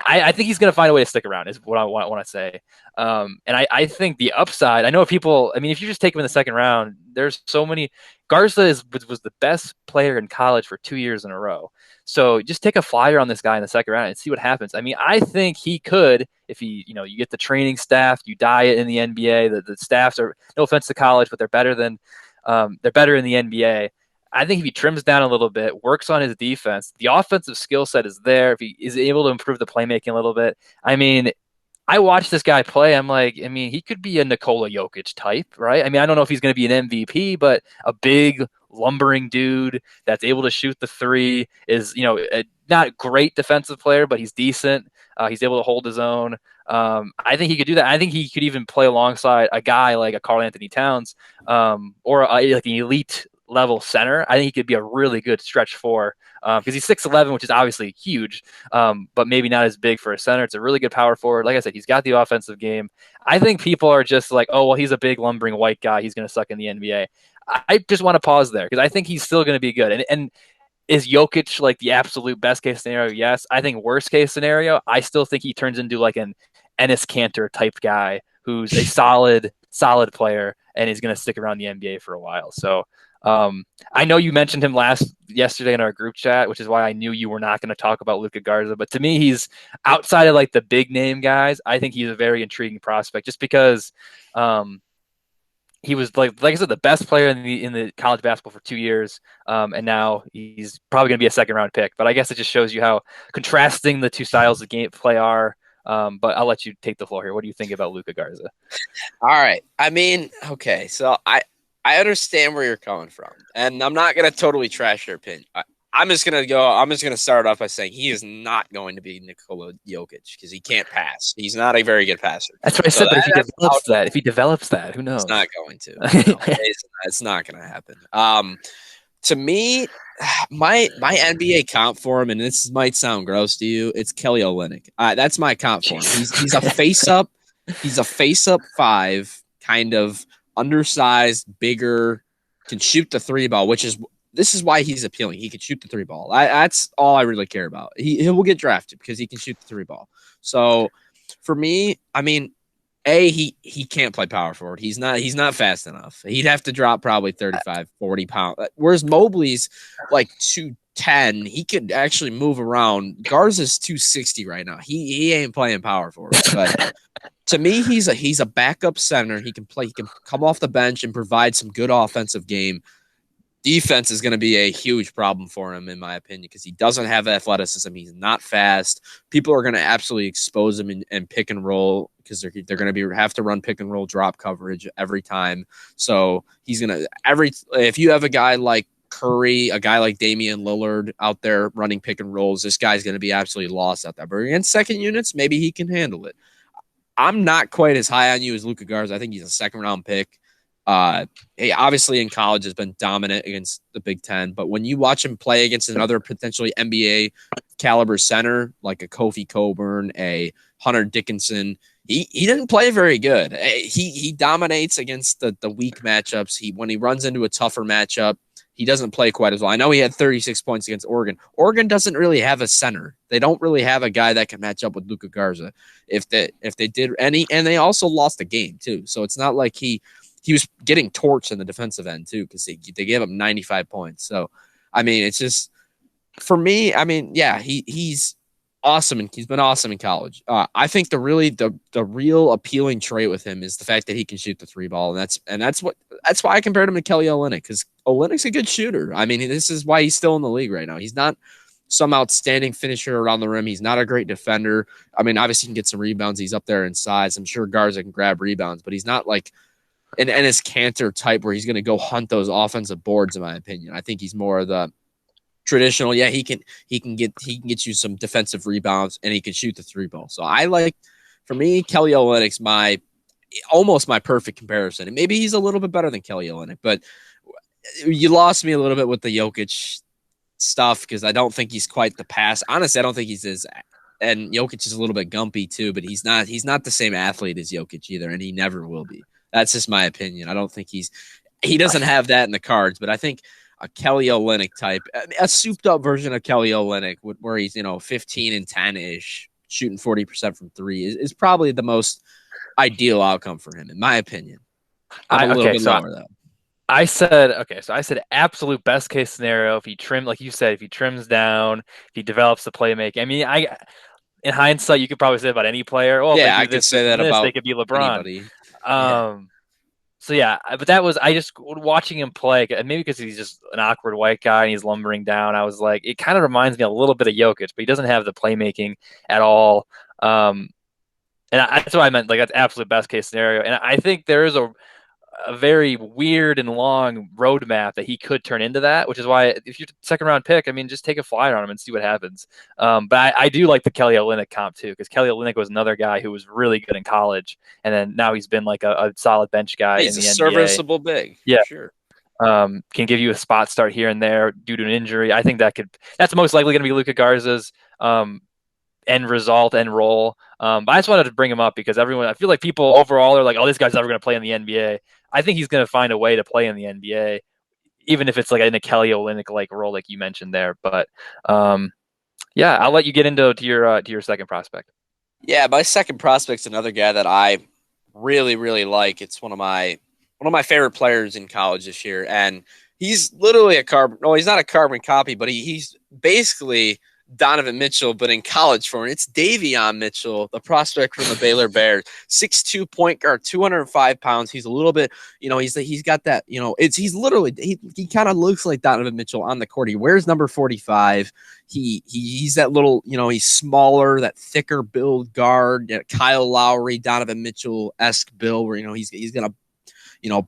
I think he's going to find a way to stick around is what I want to say. And I think the upside, I know people, I mean, if you just take him in the second round, there's so many. Garza was the best player in college for 2 years in a row. So just take a flyer on this guy in the second round and see what happens. I mean, I think he could, if you get the training staff, you diet in the NBA. The staffs are, no offense to college, but they're better in the NBA. I think if he trims down a little bit, works on his defense, the offensive skill set is there. If he is able to improve the playmaking a little bit, I mean, I watched this guy play. I'm like, I mean, he could be a Nikola Jokic type, right? I mean, I don't know if he's going to be an MVP, but a big lumbering dude that's able to shoot the 3 is, not a great defensive player, but he's decent. He's able to hold his own. I think he could do that. I think he could even play alongside a guy like a Karl Anthony Towns, or like an elite level center. I think he could be a really good stretch 4 because he's 6'11", which is obviously huge, but maybe not as big for a center. It's a really good power forward. Like I said, he's got the offensive game. I think people are just like, oh, well, he's a big lumbering white guy. He's going to suck in the NBA. I just want to pause there because I think he's still going to be good. And is Jokic like the absolute best case scenario? Yes. I think worst case scenario, I still think he turns into like an Ennis Cantor type guy who's a solid player and is going to stick around the NBA for a while. So I know you mentioned him yesterday in our group chat, which is why I knew you were not going to talk about Luka Garza. But to me, he's outside of like the big name guys. I think he's a very intriguing prospect, just because um, he was like I said, the best player in the college basketball for 2 years, and now he's probably going to be a second round pick. But I guess it just shows you how contrasting the two styles of gameplay are. But I'll let you take the floor here. What do you think about Luka Garza?
All right. I mean, okay, so I understand where you're coming from, and I'm not gonna totally trash your opinion. I'm just gonna go. I'm just gonna start off by saying he is not going to be Nikola Jokic because he can't pass. He's not a very good passer.
That's what I
So
said. But if he develops that, who
he's
knows?
not going to. No, it's not going to happen. To me, my NBA comp for him, and this might sound gross to you, it's Kelly Olynyk. That's my comp for him. He's a face up. He's a face up five, kind of undersized, bigger, can shoot the three ball, this is why he's appealing. He can shoot the three ball. That's all I really care about. He will get drafted because he can shoot the three ball. So for me, I mean, he can't play power forward. He's not fast enough. He'd have to drop probably 35, 40 pounds. Whereas Mobley's like 210. He could actually move around. Garza's 260 right now. He ain't playing power forward. But to me, he's a backup center. He can play. He can come off the bench and provide some good offensive game. Defense is going to be a huge problem for him, in my opinion, because he doesn't have athleticism. He's not fast. People are going to absolutely expose him and pick and roll because they're going to have to run pick and roll drop coverage every time. So he's going to if you have a guy like Curry, a guy like Damian Lillard out there running pick and rolls, this guy's going to be absolutely lost out there. But against second units, maybe he can handle it. I'm not quite as high on you as Luka Garza. I think he's a second round pick. He obviously in college has been dominant against the Big Ten, but when you watch him play against another potentially NBA caliber center like a Kofi Coburn, a Hunter Dickinson, he didn't play very good. He dominates against the weak matchups. When he runs into a tougher matchup, he doesn't play quite as well. I know he had 36 points against Oregon. Oregon doesn't really have a center. They don't really have a guy that can match up with Luka Garza. If they did any, and they also lost a game too. So it's not like he was getting torched in the defensive end too, because they gave him 95 points. So, I mean, it's just for me. I mean, yeah, he's awesome, and he's been awesome in college. I think the real appealing trait with him is the fact that he can shoot the three ball, and that's why I compared him to Kelly Olynyk, because Olynyk's a good shooter. I mean, this is why he's still in the league right now. He's not some outstanding finisher around the rim. He's not a great defender. I mean, obviously he can get some rebounds. He's up there in size. I'm sure Garza can grab rebounds, but he's not like an Ennis Cantor type where he's going to go hunt those offensive boards, in my opinion. I think he's more of the traditional. Yeah, he can get you some defensive rebounds, and he can shoot the three ball. So for me, Kelly Olynyk's almost my perfect comparison. And maybe he's a little bit better than Kelly Olynyk, but you lost me a little bit with the Jokic stuff because I don't think he's quite the pass. Honestly, I don't think and Jokic is a little bit gumpy too, but he's not the same athlete as Jokic either, and he never will be. That's just my opinion. I don't think he doesn't have that in the cards, but I think a Kelly Olynyk type, a souped up version of Kelly Olynyk where he's, 15 and 10 ish, shooting 40% from three is probably the most ideal outcome for him, in my opinion. I'm a little bit lower though.
I said absolute best case scenario if he like you said, if he trims down, if he develops the playmaking. I mean, in hindsight, you could probably say about any player. Oh,
yeah, I could say that about
they could be LeBron.
Anybody.
So yeah, but I just watching him play, maybe because he's just an awkward white guy and he's lumbering down. I was like, it kind of reminds me a little bit of Jokic, but he doesn't have the playmaking at all. And that's what I meant. Like, that's absolute best case scenario. And I think there is a very weird and long roadmap that he could turn into that, which is why if you're second round pick, I mean, just take a flyer on him and see what happens. But I do like the Kelly Olynyk comp too, because Kelly Olynyk was another guy who was really good in college, and then now he's been like a solid bench guy in the NBA. He's a
serviceable big,
yeah,
sure.
Can give you a spot start here and there due to an injury. I think that's most likely going to be Luka Garza's end result, end role. But I just wanted to bring him up because I feel like people overall are like, oh, this guy's never going to play in the NBA. I think he's going to find a way to play in the NBA. even if it's like in a Kelly Olynyk like role, like you mentioned there. But um, yeah, I'll let you get into to your second prospect.
Yeah, my second prospect's another guy that I really, really like. It's one of my favorite players in college this year, and he's literally a carbon. No, he's not a carbon copy, but he's basically Donovan Mitchell, but in college form. It's Davion Mitchell, the prospect from the Baylor Bears, 6'2" point guard, 205 pounds. He's a little bit, he's got that, he's literally he kind of looks like Donovan Mitchell on the court. He wears number 45. He's that little, he's smaller, that thicker build guard, Kyle Lowry, Donovan Mitchell esque build, where he's gonna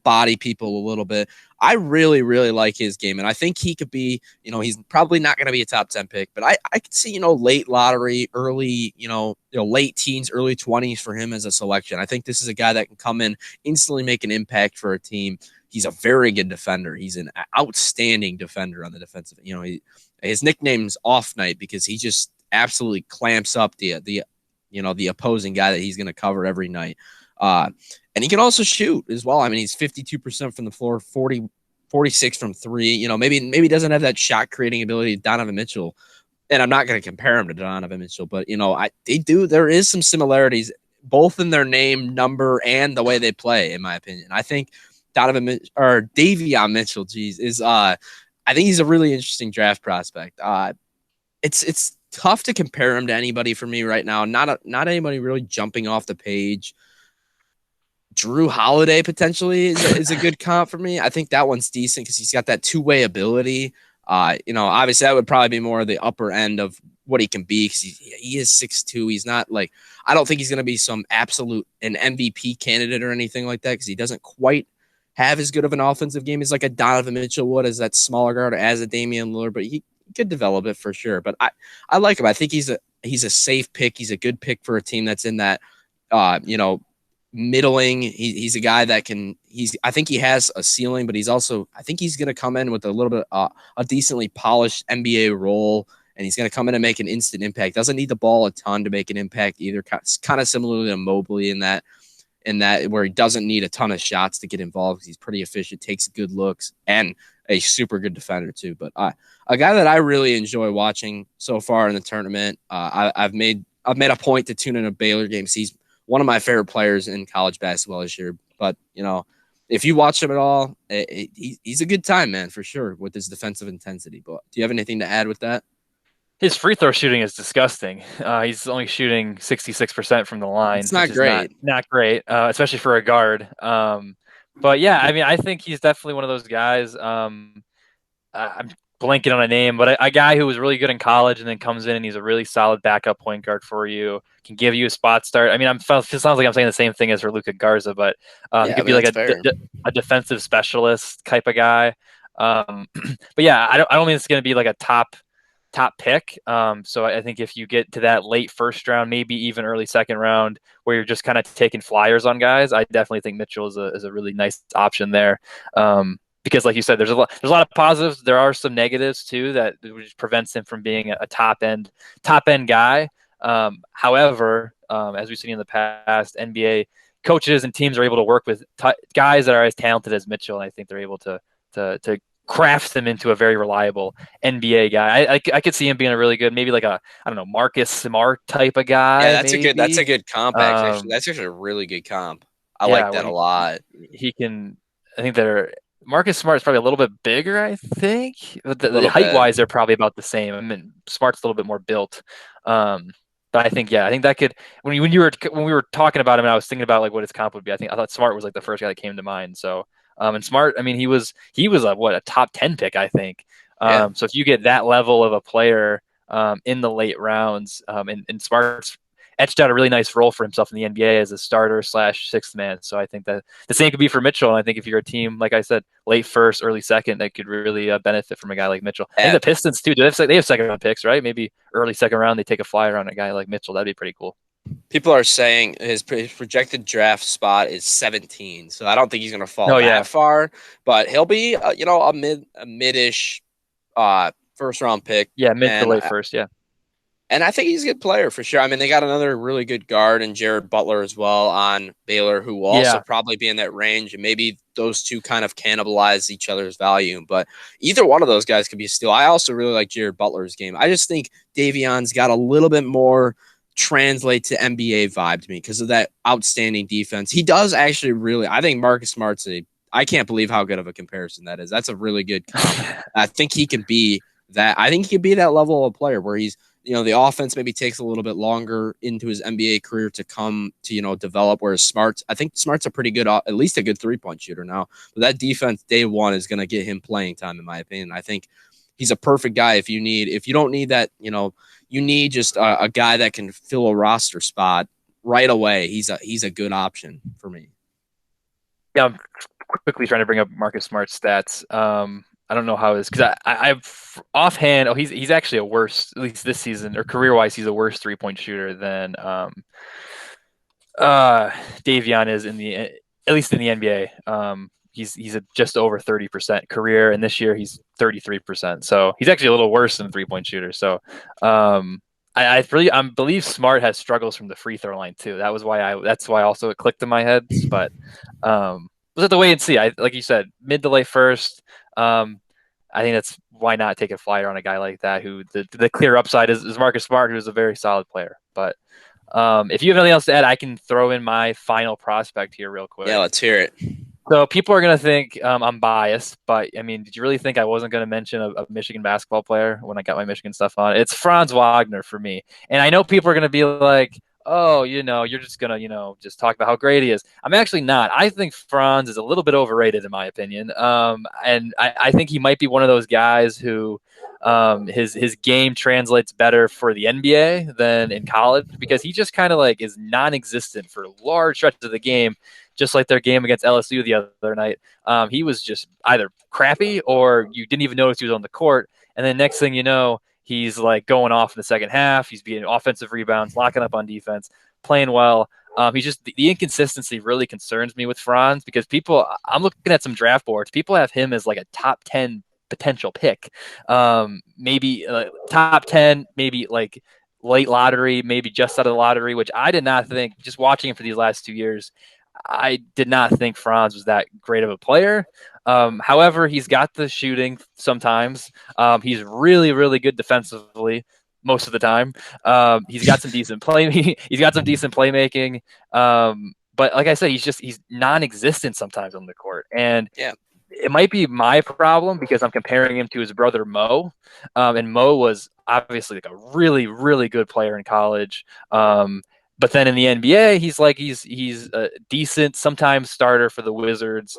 body people a little bit. I really, really like his game. And I think he could be, he's probably not going to be a top 10 pick, but I could see, late lottery, early, late teens, early 20s for him as a selection. I think this is a guy that can come in, instantly make an impact for a team. He's a very good defender. He's an outstanding defender on the defensive. His nickname's Off Night because he just absolutely clamps up the opposing guy that he's going to cover every night. And he can also shoot as well. I mean, he's 52% from the floor, 46 from three. Maybe doesn't have that shot creating ability Donovan Mitchell. And I'm not going to compare him to Donovan Mitchell, but they do. There is some similarities both in their name, number, and the way they play, in my opinion. I think Davion Mitchell, is I think he's a really interesting draft prospect. It's tough to compare him to anybody for me right now. Not anybody really jumping off the page. Drew Holiday potentially is a good comp for me. I think that one's decent because he's got that two-way ability. Obviously that would probably be more of the upper end of what he can be because he is 6'2". He's not like, I don't think he's going to be some absolute an MVP candidate or anything like that because he doesn't quite have as good of an offensive game as like a Donovan Mitchell would, as that smaller guard, as a Damian Lillard, but he could develop it for sure. But I like him. I think he's a safe pick. He's a good pick for a team that's in that, middling. He's a guy that I think he has a ceiling, but I think he's going to come in with a little bit, a decently polished NBA role, and he's going to come in and make an instant impact. Doesn't need the ball a ton to make an impact either. Kind of similarly to Mobley in that where he doesn't need a ton of shots to get involved because he's pretty efficient, takes good looks, and a super good defender too. But a guy that I really enjoy watching so far in the tournament, I've made a point to tune in a Baylor games. He's one of my favorite players in college basketball this year. But, if you watch him at all, he's a good time, man, for sure, with his defensive intensity. But do you have anything to add with that?
His free throw shooting is disgusting. He's only shooting 66% from the line,
It's
which
not
is
great.
not great, especially for a guard. But yeah, I mean, I think he's definitely one of those guys. I'm blanking on a name, but a guy who was really good in college and then comes in and he's a really solid backup point guard for you, can give you a spot start. I mean, it sounds like I'm saying the same thing as for Luka Garza, but he
Yeah, I
could
mean,
be like
that's fair.
a defensive specialist type of guy. But yeah, I don't think it's going to be like a top pick. So I think if you get to that late first round, maybe even early second round, where you're just kind of taking flyers on guys, I definitely think Mitchell is a really nice option there. Because like you said, there's a lot of positives. There are some negatives too that which prevents him from being a top end guy. However, as we've seen in the past, NBA coaches and teams are able to work with guys that are as talented as Mitchell, and I think they're able to craft them into a very reliable NBA guy. I could see him being a really good, maybe like a, I don't know, Marcus Smart type of
Yeah,
guy,
that's a
maybe.
good comp, actually. That's actually a really good comp. I like
Yeah,
that
where
a lot.
he can. I think they're Marcus Smart is probably a little bit bigger. I think but
A
the
little
height
bit.
wise, they're probably about the same. I mean, Smart's a little bit more built. But I think that could when we were talking about him, and I was thinking about like what his comp would be. I thought Smart was like the first guy that came to mind. So and Smart, I mean, he was a top 10 pick, I think.
Yeah.
So if you get that level of a player in the late rounds, and Smart's etched out a really nice role for himself in the NBA as a starter slash sixth man. So I think that the same could be for Mitchell. And I think if you're a team, like I said, late first, early second, that could really benefit from a guy like Mitchell. I think
Yeah.
the Pistons too. They have second round picks, right? Maybe early second round, they take a flyer on a guy like Mitchell. That'd be pretty cool.
People are saying his projected draft spot is 17, so I don't think he's going to fall
Oh
that
yeah,
far. But he'll be, a midish first round pick,
yeah, mid to
and
late first, yeah.
And I think he's a good player for sure. I mean, they got another really good guard and Jared Butler as well on Baylor, who will also
Yeah.
probably be in that range. And maybe those two kind of cannibalize each other's value. But either one of those guys could be a steal. I also really like Jared Butler's game. I just think Davion's got a little bit more translate to NBA vibe to me because of that outstanding defense. He does actually really, I think Marcus Smart's I can't believe how good of a comparison that is. That's a really good comp. I think he can be that. I think he can be that level of player where he's, the offense maybe takes a little bit longer into his NBA career to come to, develop. Whereas I think Smart's a pretty good, at least a good 3-point shooter now. But that defense day one is going to get him playing time, in my opinion. I think he's a perfect guy if you don't need that, you need just a guy that can fill a roster spot right away. He's a good option for me.
Yeah, I'm quickly trying to bring up Marcus Smart's stats. I don't know how it is because I've offhand. Oh, he's actually a worse, at least this season or career wise, he's a worse 3-point shooter than Davion is at least in the NBA. He's at just over 30% career, and this year he's 33%. So he's actually a little worse than a 3-point shooter. So I believe Smart has struggles from the free throw line too. That's why also it clicked in my head. But we'll have to wait and see. Like you said, mid to late first. I think that's why not take a flyer on a guy like that who the clear upside is Marcus Smart, who's a very solid player. But if you have anything else to add, I can throw in my final prospect here real quick.
Yeah, let's hear it.
So people are going to think I'm biased, but I mean, did you really think I wasn't going to mention a Michigan basketball player when I got my Michigan stuff on? It's Franz Wagner for me. And I know people are going to be like, oh, you're just going to, just talk about how great he is. I'm actually not. I think Franz is a little bit overrated in my opinion. And I think he might be one of those guys who his game translates better for the NBA than in college because he just kind of like is non-existent for large stretches of the game. Just like their game against LSU the other night. He was just either crappy or you didn't even notice he was on the court. And then next thing you know, he's like going off in the second half. He's being offensive rebounds, locking up on defense, playing well. He's just the inconsistency really concerns me with Franz because I'm looking at some draft boards. People have him as like a top 10 potential pick. Maybe top 10, maybe like late lottery, maybe just out of the lottery, which I did not think, just watching him for these last 2 years, I did not think Franz was that great of a player. However, he's got the shooting sometimes. He's really, really good defensively most of the time. He's got some decent he's got some decent playmaking. But like I said, he's non-existent sometimes on the court. And
yeah,
it might be my problem because I'm comparing him to his brother Mo. And Mo was obviously like a really, really good player in college. But then in the NBA, he's a decent, sometimes starter for the Wizards.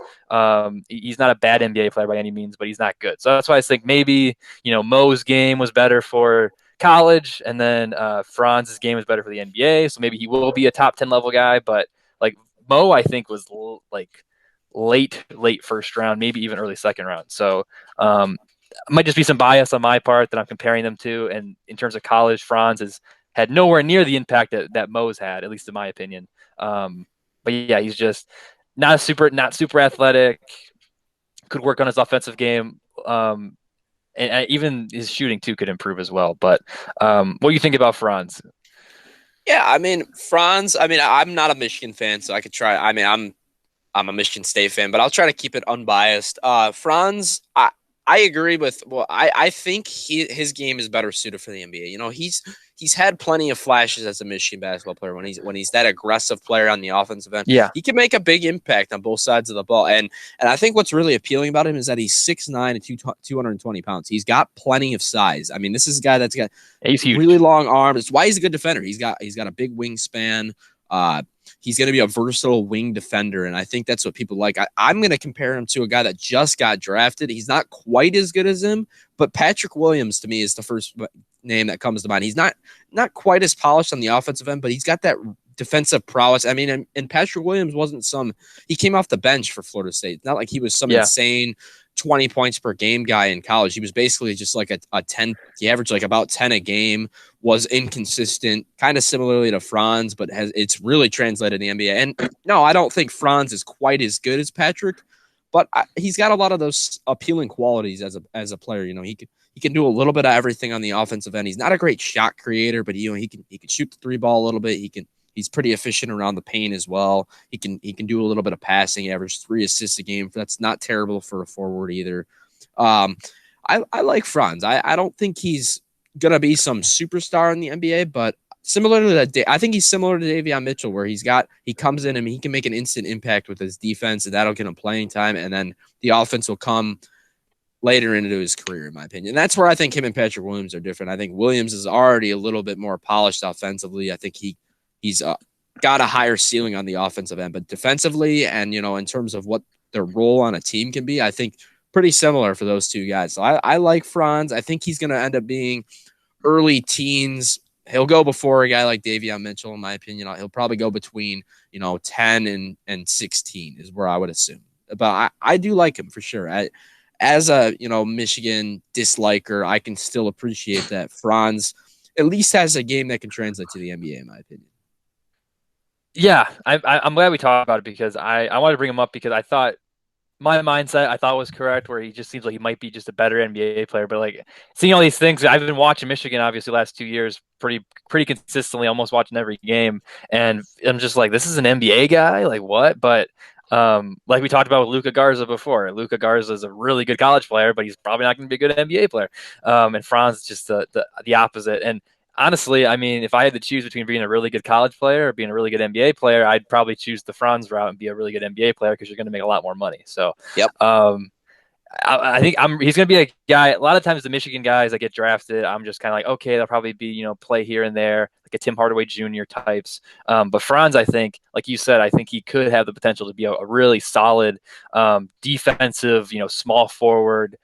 He's not a bad NBA player by any means, but he's not good. So that's why I think maybe Mo's game was better for college, and then Franz's game was better for the NBA. So maybe he will be a top 10 level guy. But like Mo, I think was like late first round, maybe even early second round. So might just be some bias on my part that I'm comparing them to. And in terms of college, Franz had nowhere near the impact that Mo's had, at least in my opinion. But yeah, he's just not super athletic. Could work on his offensive game, and even his shooting too could improve as well. But what do you think about Franz?
Yeah, I mean Franz. I mean, I'm not a Michigan fan, so I could try. I mean, I'm a Michigan State fan, but I'll try to keep it unbiased. Franz, I agree with. Well, I think his game is better suited for the NBA. He's had plenty of flashes as a Michigan basketball player when he's that aggressive player on the offensive end.
Yeah,
he can make a big impact on both sides of the ball. And I think what's really appealing about him is that he's 6'9" and 220 pounds. He's got plenty of size. I mean, this is a guy that's got really long arms. It's why he's a good defender. He's got a big wingspan. He's going to be a versatile wing defender, and I think that's what people like. I'm going to compare him to a guy that just got drafted. He's not quite as good as him, but Patrick Williams to me is the first name that comes to mind. He's not quite as polished on the offensive end, but he's got that defensive prowess. I mean, and Patrick Williams he came off the bench for Florida State. It's not like he was some insane 20 points per game guy in college. He was basically just like a 10. He averaged like about 10 a game, was inconsistent, kind of similarly to Franz, but it's really translated in the NBA. And no, I don't think Franz is quite as good as Patrick, but he's got a lot of those appealing qualities as a player. He can do a little bit of everything on the offensive end. He's not a great shot creator, but he can shoot the three ball a little bit. He's pretty efficient around the paint as well. He can do a little bit of passing. He averaged 3 assists a game. That's not terrible for a forward either. I like Franz. I don't think he's gonna be some superstar in the NBA, but similar to that, I think he's similar to Davion Mitchell, where he comes in and he can make an instant impact with his defense, and that'll get him playing time, and then the offense will come later into his career, in my opinion. And that's where I think him and Patrick Williams are different. I think Williams is already a little bit more polished offensively. I think he's got a higher ceiling on the offensive end, but defensively and in terms of what their role on a team can be, I think pretty similar for those two guys. So I like Franz. I think he's going to end up being early teens. He'll go before a guy like Davion Mitchell, in my opinion. He'll probably go between 10 and 16 is where I would assume. But I do like him for sure. As a Michigan disliker, I can still appreciate that Franz at least has a game that can translate to the NBA, in my opinion.
Yeah, I'm glad we talked about it because I wanted to bring him up because I thought my mindset I thought was correct, where he just seems like he might be just a better NBA player. But like seeing all these things, I've been watching Michigan obviously the last 2 years pretty consistently, almost watching every game, and I'm just like, this is an NBA guy, like what? But like we talked about with Luka Garza before, Luka Garza is a really good college player, but he's probably not going to be a good NBA player. And Franz is just the opposite. And honestly, I mean, if I had to choose between being a really good college player or being a really good NBA player, I'd probably choose the Franz route and be a really good NBA player because you're going to make a lot more money. So,
Yep.
I think he's going to be a guy. A lot of times the Michigan guys that get drafted, I'm just kind of like, okay, they'll probably be, play here and there, like a Tim Hardaway Jr. types. But Franz, I think, like you said, I think he could have the potential to be a really solid defensive, small forward,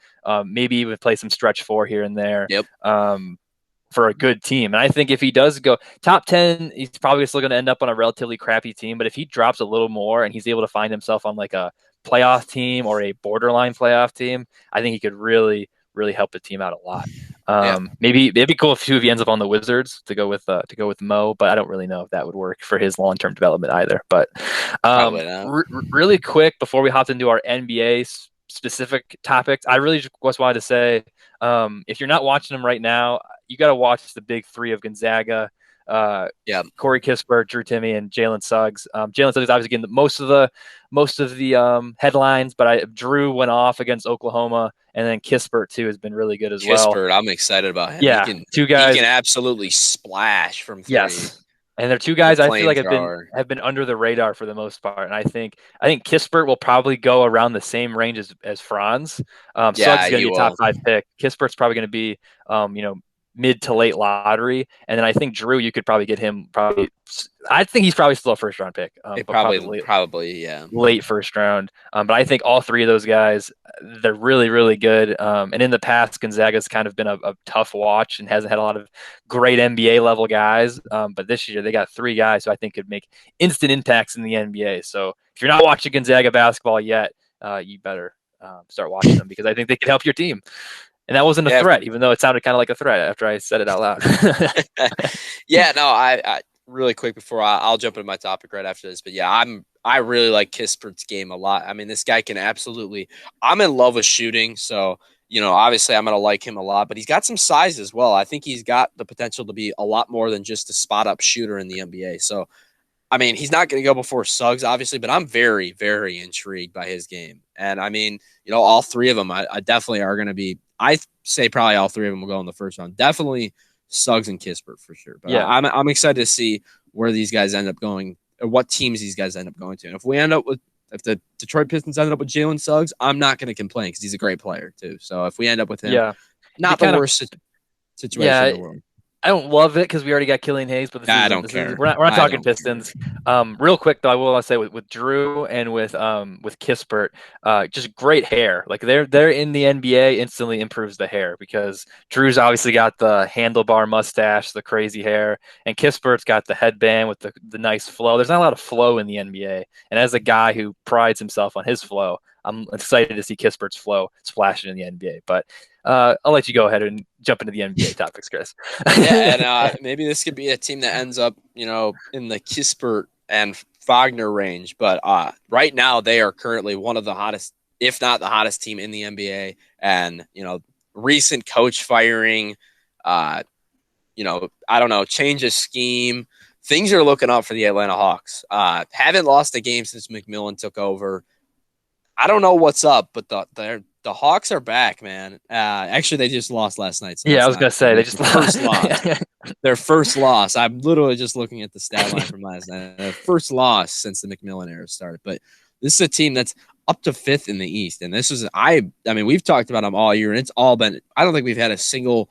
maybe even play some stretch four here and there.
Yep.
For a good team. And I think if he does go top 10, he's probably still going to end up on a relatively crappy team. But if he drops a little more and he's able to find himself on like a playoff team or a borderline playoff team, I think he could really, really help the team out a lot. Maybe it'd be cool if he ends up on the Wizards to go with Mo, but I don't really know if that would work for his long-term development either. But really quick before we hop into our NBA specific topics, I really just wanted to say, if you're not watching them right now, you got to watch the big three of Gonzaga. Corey Kispert, Drew Timme, and Jalen Suggs. Jalen Suggs obviously getting most of the headlines, but Drew went off against Oklahoma, and then Kispert too has been really good as well.
Kispert, I'm excited about him.
Yeah,
two guys. He can absolutely splash from three.
Yes. And they're two guys I feel like have been under the radar for the most part. And I think Kispert will probably go around the same range as Franz. Suggs is going to be a top 5 pick. Kispert's probably going to be mid to late lottery. And then I think Drew, you could probably get him I think he's probably still a first round pick.
Probably
late first round. But I think all three of those guys, they're really, really good. And in the past, Gonzaga's kind of been a tough watch and hasn't had a lot of great NBA level guys. But this year they got 3 guys who I think could make instant impacts in the NBA. So if you're not watching Gonzaga basketball yet, you better start watching them because I think they could help your team. And that wasn't a threat, even though it sounded kind of like a threat after I said it out loud.
I really quick before I'll jump into my topic right after this. But yeah, I really like Kispert's game a lot. I mean, this guy can absolutely. I'm in love with shooting, so obviously I'm gonna like him a lot. But he's got some size as well. I think he's got the potential to be a lot more than just a spot up shooter in the NBA. So, I mean, he's not going to go before Suggs, obviously, but I'm very, very intrigued by his game. And I mean, all 3 of them, I definitely are going to be. I say probably all 3 of them will go in the first round. Definitely Suggs and Kispert for sure. But yeah, I'm excited to see where these guys end up going, or what teams these guys end up going to. And if the Detroit Pistons ended up with Jalen Suggs, I'm not going to complain because he's a great player too. So if we end up with him, not the worst situation in the world.
I don't love it because we already got Killian Hayes, but
I don't care.
We're not talking Pistons. Real quick though, I will say with Drew and with Kispert, just great hair. Like they're in the NBA instantly improves the hair because Drew's obviously got the handlebar mustache, the crazy hair, and Kispert's got the headband with the nice flow. There's not a lot of flow in the NBA, and as a guy who prides himself on his flow, I'm excited to see Kispert's flow splashing in the NBA. But I'll let you go ahead and jump into the NBA topics, Chris.
And maybe this could be a team that ends up, in the Kispert and Wagner range. But right now, they are currently one of the hottest, if not the hottest team in the NBA. And, recent coach firing, I don't know, change of scheme. Things are looking up for the Atlanta Hawks. Haven't lost a game since McMillan took over. I don't know what's up, but the Hawks are back, man. Actually, they just lost last night, so
Yeah, I
that's
was
not
gonna
true.
say they
That's
just
their first loss. Their first loss. I'm literally just looking at the stat line from last night. Their first loss since the McMillan era started. But this is a team that's up to fifth in the East, and this is I mean, we've talked about them all year, and it's all been. I don't think we've had a single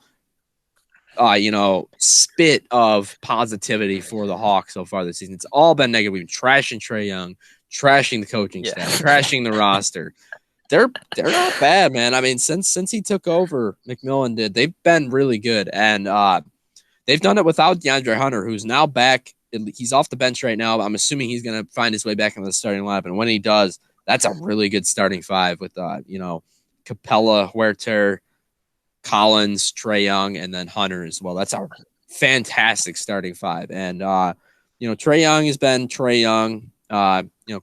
spit of positivity for the Hawks so far this season. It's all been negative. We've been trashing Trae Young, trashing the coaching
yeah.
staff, trashing the roster. They're not bad, man. I mean, since he took over, McMillan did. They've been really good, and they've done it without DeAndre Hunter, who's now back. He's off the bench right now. I'm assuming he's going to find his way back into the starting lineup, and when he does, that's a really good starting five with Capella, Huerter, Collins, Trae Young, and then Hunter as well. That's a fantastic starting five. And Trae Young has been Trae Young.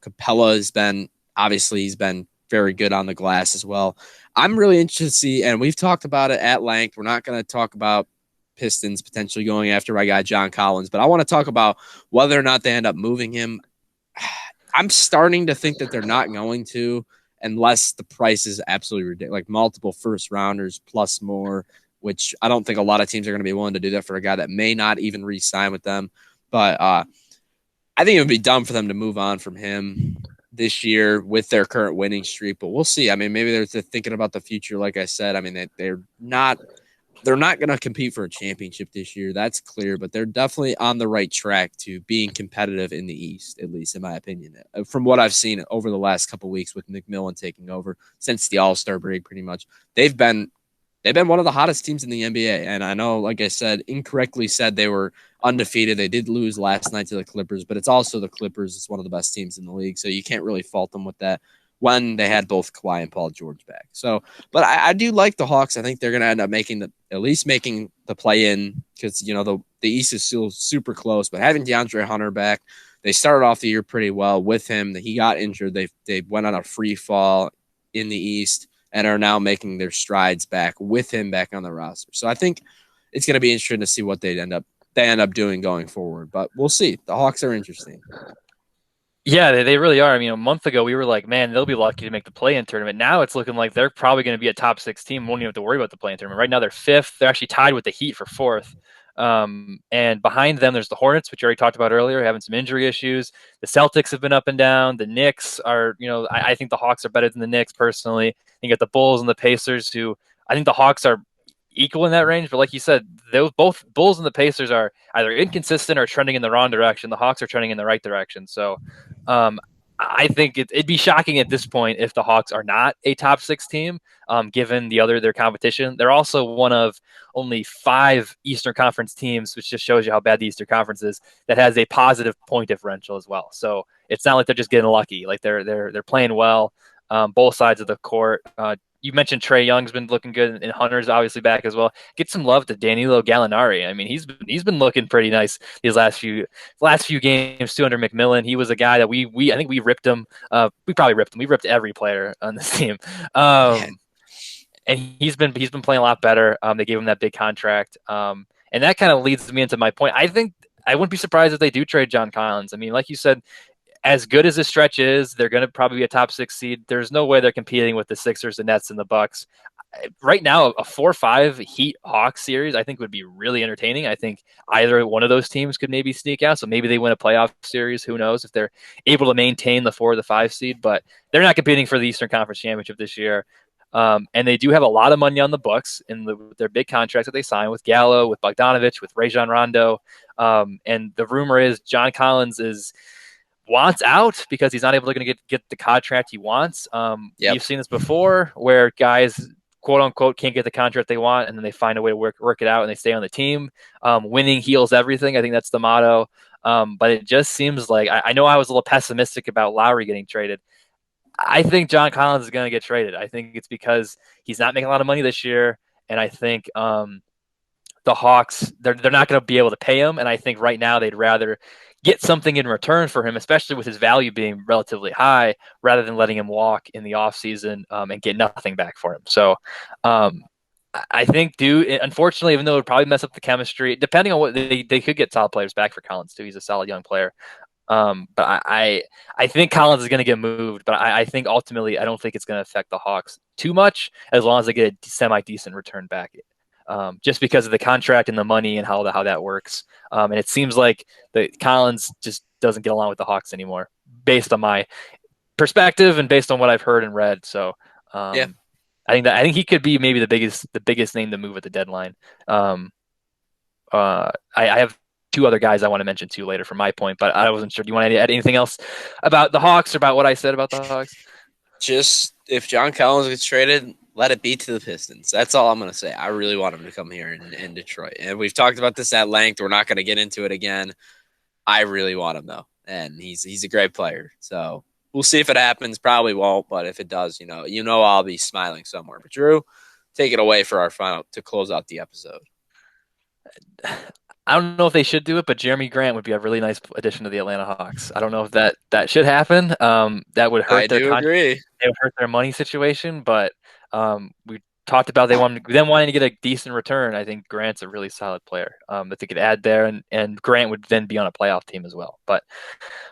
Capella has been obviously he's been very good on the glass as well. I'm really interested to see, and we've talked about it at length. We're not going to talk about Pistons potentially going after my guy John Collins, but I want to talk about whether or not they end up moving him. I'm starting to think that they're not going to, unless the price is absolutely ridiculous, like multiple first rounders plus more, which I don't think a lot of teams are going to be willing to do that for a guy that may not even re-sign with them. But I think it would be dumb for them to move on from him this year with their current winning streak. But we'll see. I mean, maybe they're thinking about the future. Like I said, I mean, they're not going to compete for a championship this year. That's clear, but they're definitely on the right track to being competitive in the East, at least in my opinion. From what I've seen over the last couple of weeks with McMillan taking over since the All-Star break, pretty much, they've been one of the hottest teams in the NBA. And I know, like I said, incorrectly said they were undefeated. They did lose last night to the Clippers, but it's also the Clippers. It's one of the best teams in the league, so you can't really fault them with that when they had both Kawhi and Paul George back. So, but I do like the Hawks. I think they're going to end up at least making the play in because, the East is still super close. But having DeAndre Hunter back, they started off the year pretty well with him. He got injured. They went on a free fall in the East and are now making their strides back with him back on the roster. So I think it's going to be interesting to see what they end up doing going forward. But we'll see. The Hawks are interesting.
Yeah, they really are. I mean, a month ago we were like, man, they'll be lucky to make the play-in tournament. Now it's looking like they're probably going to be a top six team. Won't even have to worry about the play-in tournament. Right now they're fifth. They're actually tied with the Heat for fourth. And behind them, there's the Hornets, which you already talked about earlier, having some injury issues. The Celtics have been up and down. The Knicks are, I think the Hawks are better than the Knicks personally. You got the Bulls and the Pacers, who I think the Hawks are equal in that range. But like you said, those both Bulls and the Pacers are either inconsistent or trending in the wrong direction. The Hawks are trending in the right direction. So I think it'd be shocking at this point if the Hawks are not a top six team, given their competition. They're also one of only 5 Eastern Conference teams, which just shows you how bad the Eastern Conference is, that has a positive point differential as well. So it's not like they're just getting lucky. Like they're playing well, both sides of the court. You mentioned Trae Young's been looking good, and Hunter's obviously back as well. Get some love to Danilo Gallinari. I mean, he's been looking pretty nice these last few games too under McMillan. He was a guy that I think we ripped him. We probably ripped him. We ripped every player on this team. And he's been playing a lot better. They gave him that big contract, and that kind of leads me into my point. I think I wouldn't be surprised if they do trade John Collins. I mean, like you said, as good as this stretch is, they're going to probably be a top 6 seed. There's no way they're competing with the Sixers, the Nets, and the Bucks. Right now, a 4-5 Heat Hawks series, I think, would be really entertaining. I think either one of those teams could maybe sneak out. So maybe they win a playoff series. Who knows if they're able to maintain the 4 or the 5 seed? But they're not competing for the Eastern Conference Championship this year. And they do have a lot of money on the books in their big contracts that they signed with Gallo, with Bogdanovich, with Rajon Rondo. And the rumor is John Collins wants out because he's not able to get the contract he wants.
Yep.
You've seen this before where guys, quote unquote, can't get the contract they want, and then they find a way to work it out and they stay on the team. Winning heals everything. I think that's the motto. But it just seems like I know I was a little pessimistic about Lowry getting traded. I think John Collins is going to get traded. I think it's because he's not making a lot of money this year, and I think the Hawks they're not going to be able to pay him. And I think right now they'd rather get something in return for him, especially with his value being relatively high, rather than letting him walk in the offseason and get nothing back for him. So um, I think, unfortunately, even though it would probably mess up the chemistry, depending on what they could get solid players back for Collins too. He's a solid young player. But I think Collins is going to get moved, but I think ultimately I don't think it's going to affect the Hawks too much as long as they get a semi decent return back. Just because of the contract and the money and how that works. And it seems like the Collins just doesn't get along with the Hawks anymore, based on my perspective and based on what I've heard and read. So
Yeah.
I think he could be maybe the biggest name to move at the deadline. I have two other guys I want to mention too later from my point, but I wasn't sure. Do you want to add anything else about the Hawks or about what I said about the Hawks?
Just if John Collins gets traded, let it be to the Pistons. That's all I'm going to say. I really want him to come here in Detroit. And we've talked about this at length. We're not going to get into it again. I really want him, though. And he's a great player. So we'll see if it happens. Probably won't. But if it does, I'll be smiling somewhere. But Drew, take it away for our final to close out the episode.
I don't know if they should do it, but Jeremy Grant would be a really nice addition to the Atlanta Hawks. I don't know if that should happen. That would hurt
I
their
do
contract.
agree.
It would hurt their money situation, but we talked about them wanting to get a decent return. I think Grant's a really solid player that they could add there, and Grant would then be on a playoff team as well. But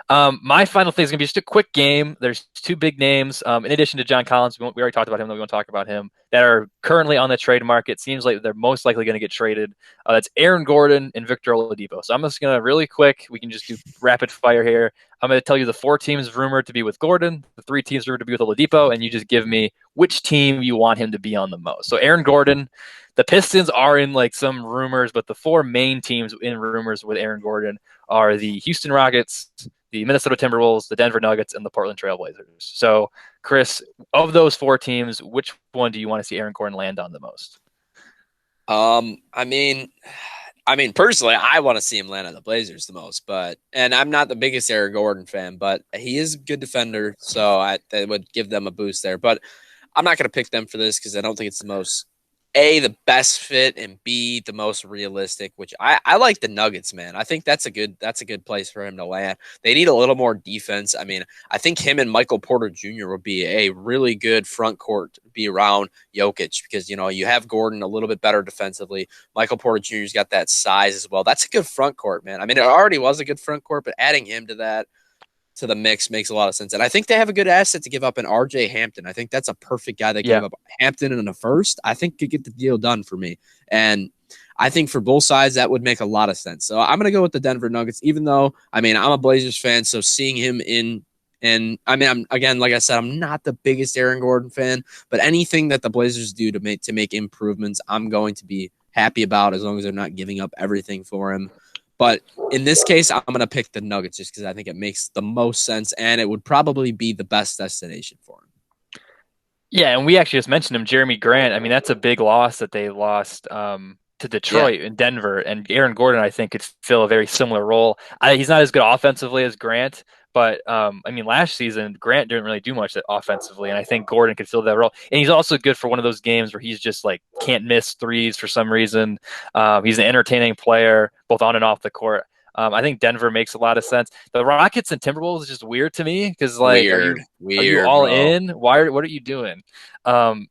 my final thing is going to be just a quick game. There's two big names, in addition to John Collins. We already talked about him, though we won't talk about him, that are currently on the trade market. Seems like they're most likely going to get traded. That's Aaron Gordon and Victor Oladipo. So I'm just going to really quick, we can just do rapid fire here. I'm going to tell you the 4 teams rumored to be with Gordon, the 3 teams rumored to be with Oladipo, and you just give me which team you want him to be on the most. So Aaron Gordon, the Pistons are in like some rumors, but the 4 main teams in rumors with Aaron Gordon are the Houston Rockets, the Minnesota Timberwolves, the Denver Nuggets, and the Portland Trail Blazers. So, Chris, of those 4 teams, which one do you want to see Aaron Gordon land on the most?
I mean, personally, I want to see him land on the Blazers the most, and I'm not the biggest Aaron Gordon fan, but he is a good defender, so that would give them a boost there. But I'm not going to pick them for this because I don't think it's the best fit, and B, the most realistic, which I like the Nuggets, man. I think that's a good place for him to land. They need a little more defense. I mean, I think him and Michael Porter Jr. would be a really good front court to be around Jokic because, you have Gordon a little bit better defensively. Michael Porter Jr.'s got that size as well. That's a good front court, man. I mean, it already was a good front court, but adding him to the mix makes a lot of sense. And I think they have a good asset to give up in RJ Hampton. I think that's a perfect guy that gave up Hampton in the first. I think could get the deal done for me. And I think for both sides, that would make a lot of sense. So I'm going to go with the Denver Nuggets, even though, I'm a Blazers fan. So seeing him like I said, I'm not the biggest Aaron Gordon fan, but anything that the Blazers do to make improvements, I'm going to be happy about as long as they're not giving up everything for him. But in this case, I'm going to pick the Nuggets just because I think it makes the most sense, and it would probably be the best destination for him.
Yeah, and we actually just mentioned him, Jeremy Grant. I mean, that's a big loss that they lost to Detroit and Denver. And Aaron Gordon, I think, could fill a very similar role. He's not as good offensively as Grant, but last season, Grant didn't really do much offensively, and I think Gordon could fill that role. And he's also good for one of those games where he's just like can't miss threes for some reason. He's an entertaining player, both on and off the court. I think Denver makes a lot of sense. The Rockets and Timberwolves is just weird to me because, like, are you all
bro.
in? What are you doing? The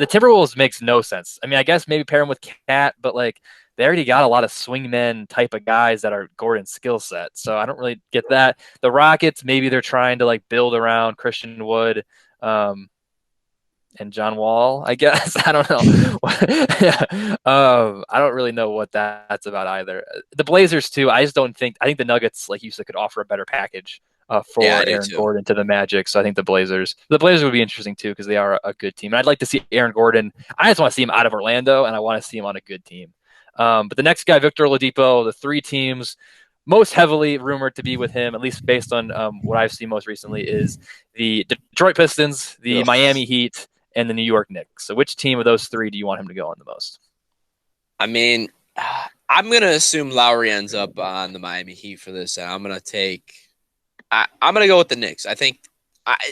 Timberwolves makes no sense. I mean, I guess maybe pair him with Cat, but like they already got a lot of swingmen type of guys that are Gordon's skill set. So I don't really get that. The Rockets, maybe they're trying to like build around Christian Wood and John Wall, I guess. I don't know. I don't really know what that's about either. The Blazers too. I think the Nuggets, like you said, could offer a better package for Aaron Gordon to the Magic. So I think the Blazers would be interesting too because they are a good team. And I'd like to see Aaron Gordon. I just want to see him out of Orlando, and I want to see him on a good team. But the next guy, Victor Oladipo, the 3 teams most heavily rumored to be with him, at least based on what I've seen most recently, is the Detroit Pistons, the Miami Heat, and the New York Knicks. So which team of those 3 do you want him to go on the most?
I mean, I'm going to assume Lowry ends up on the Miami Heat for this, and I'm going to go with the Knicks. I think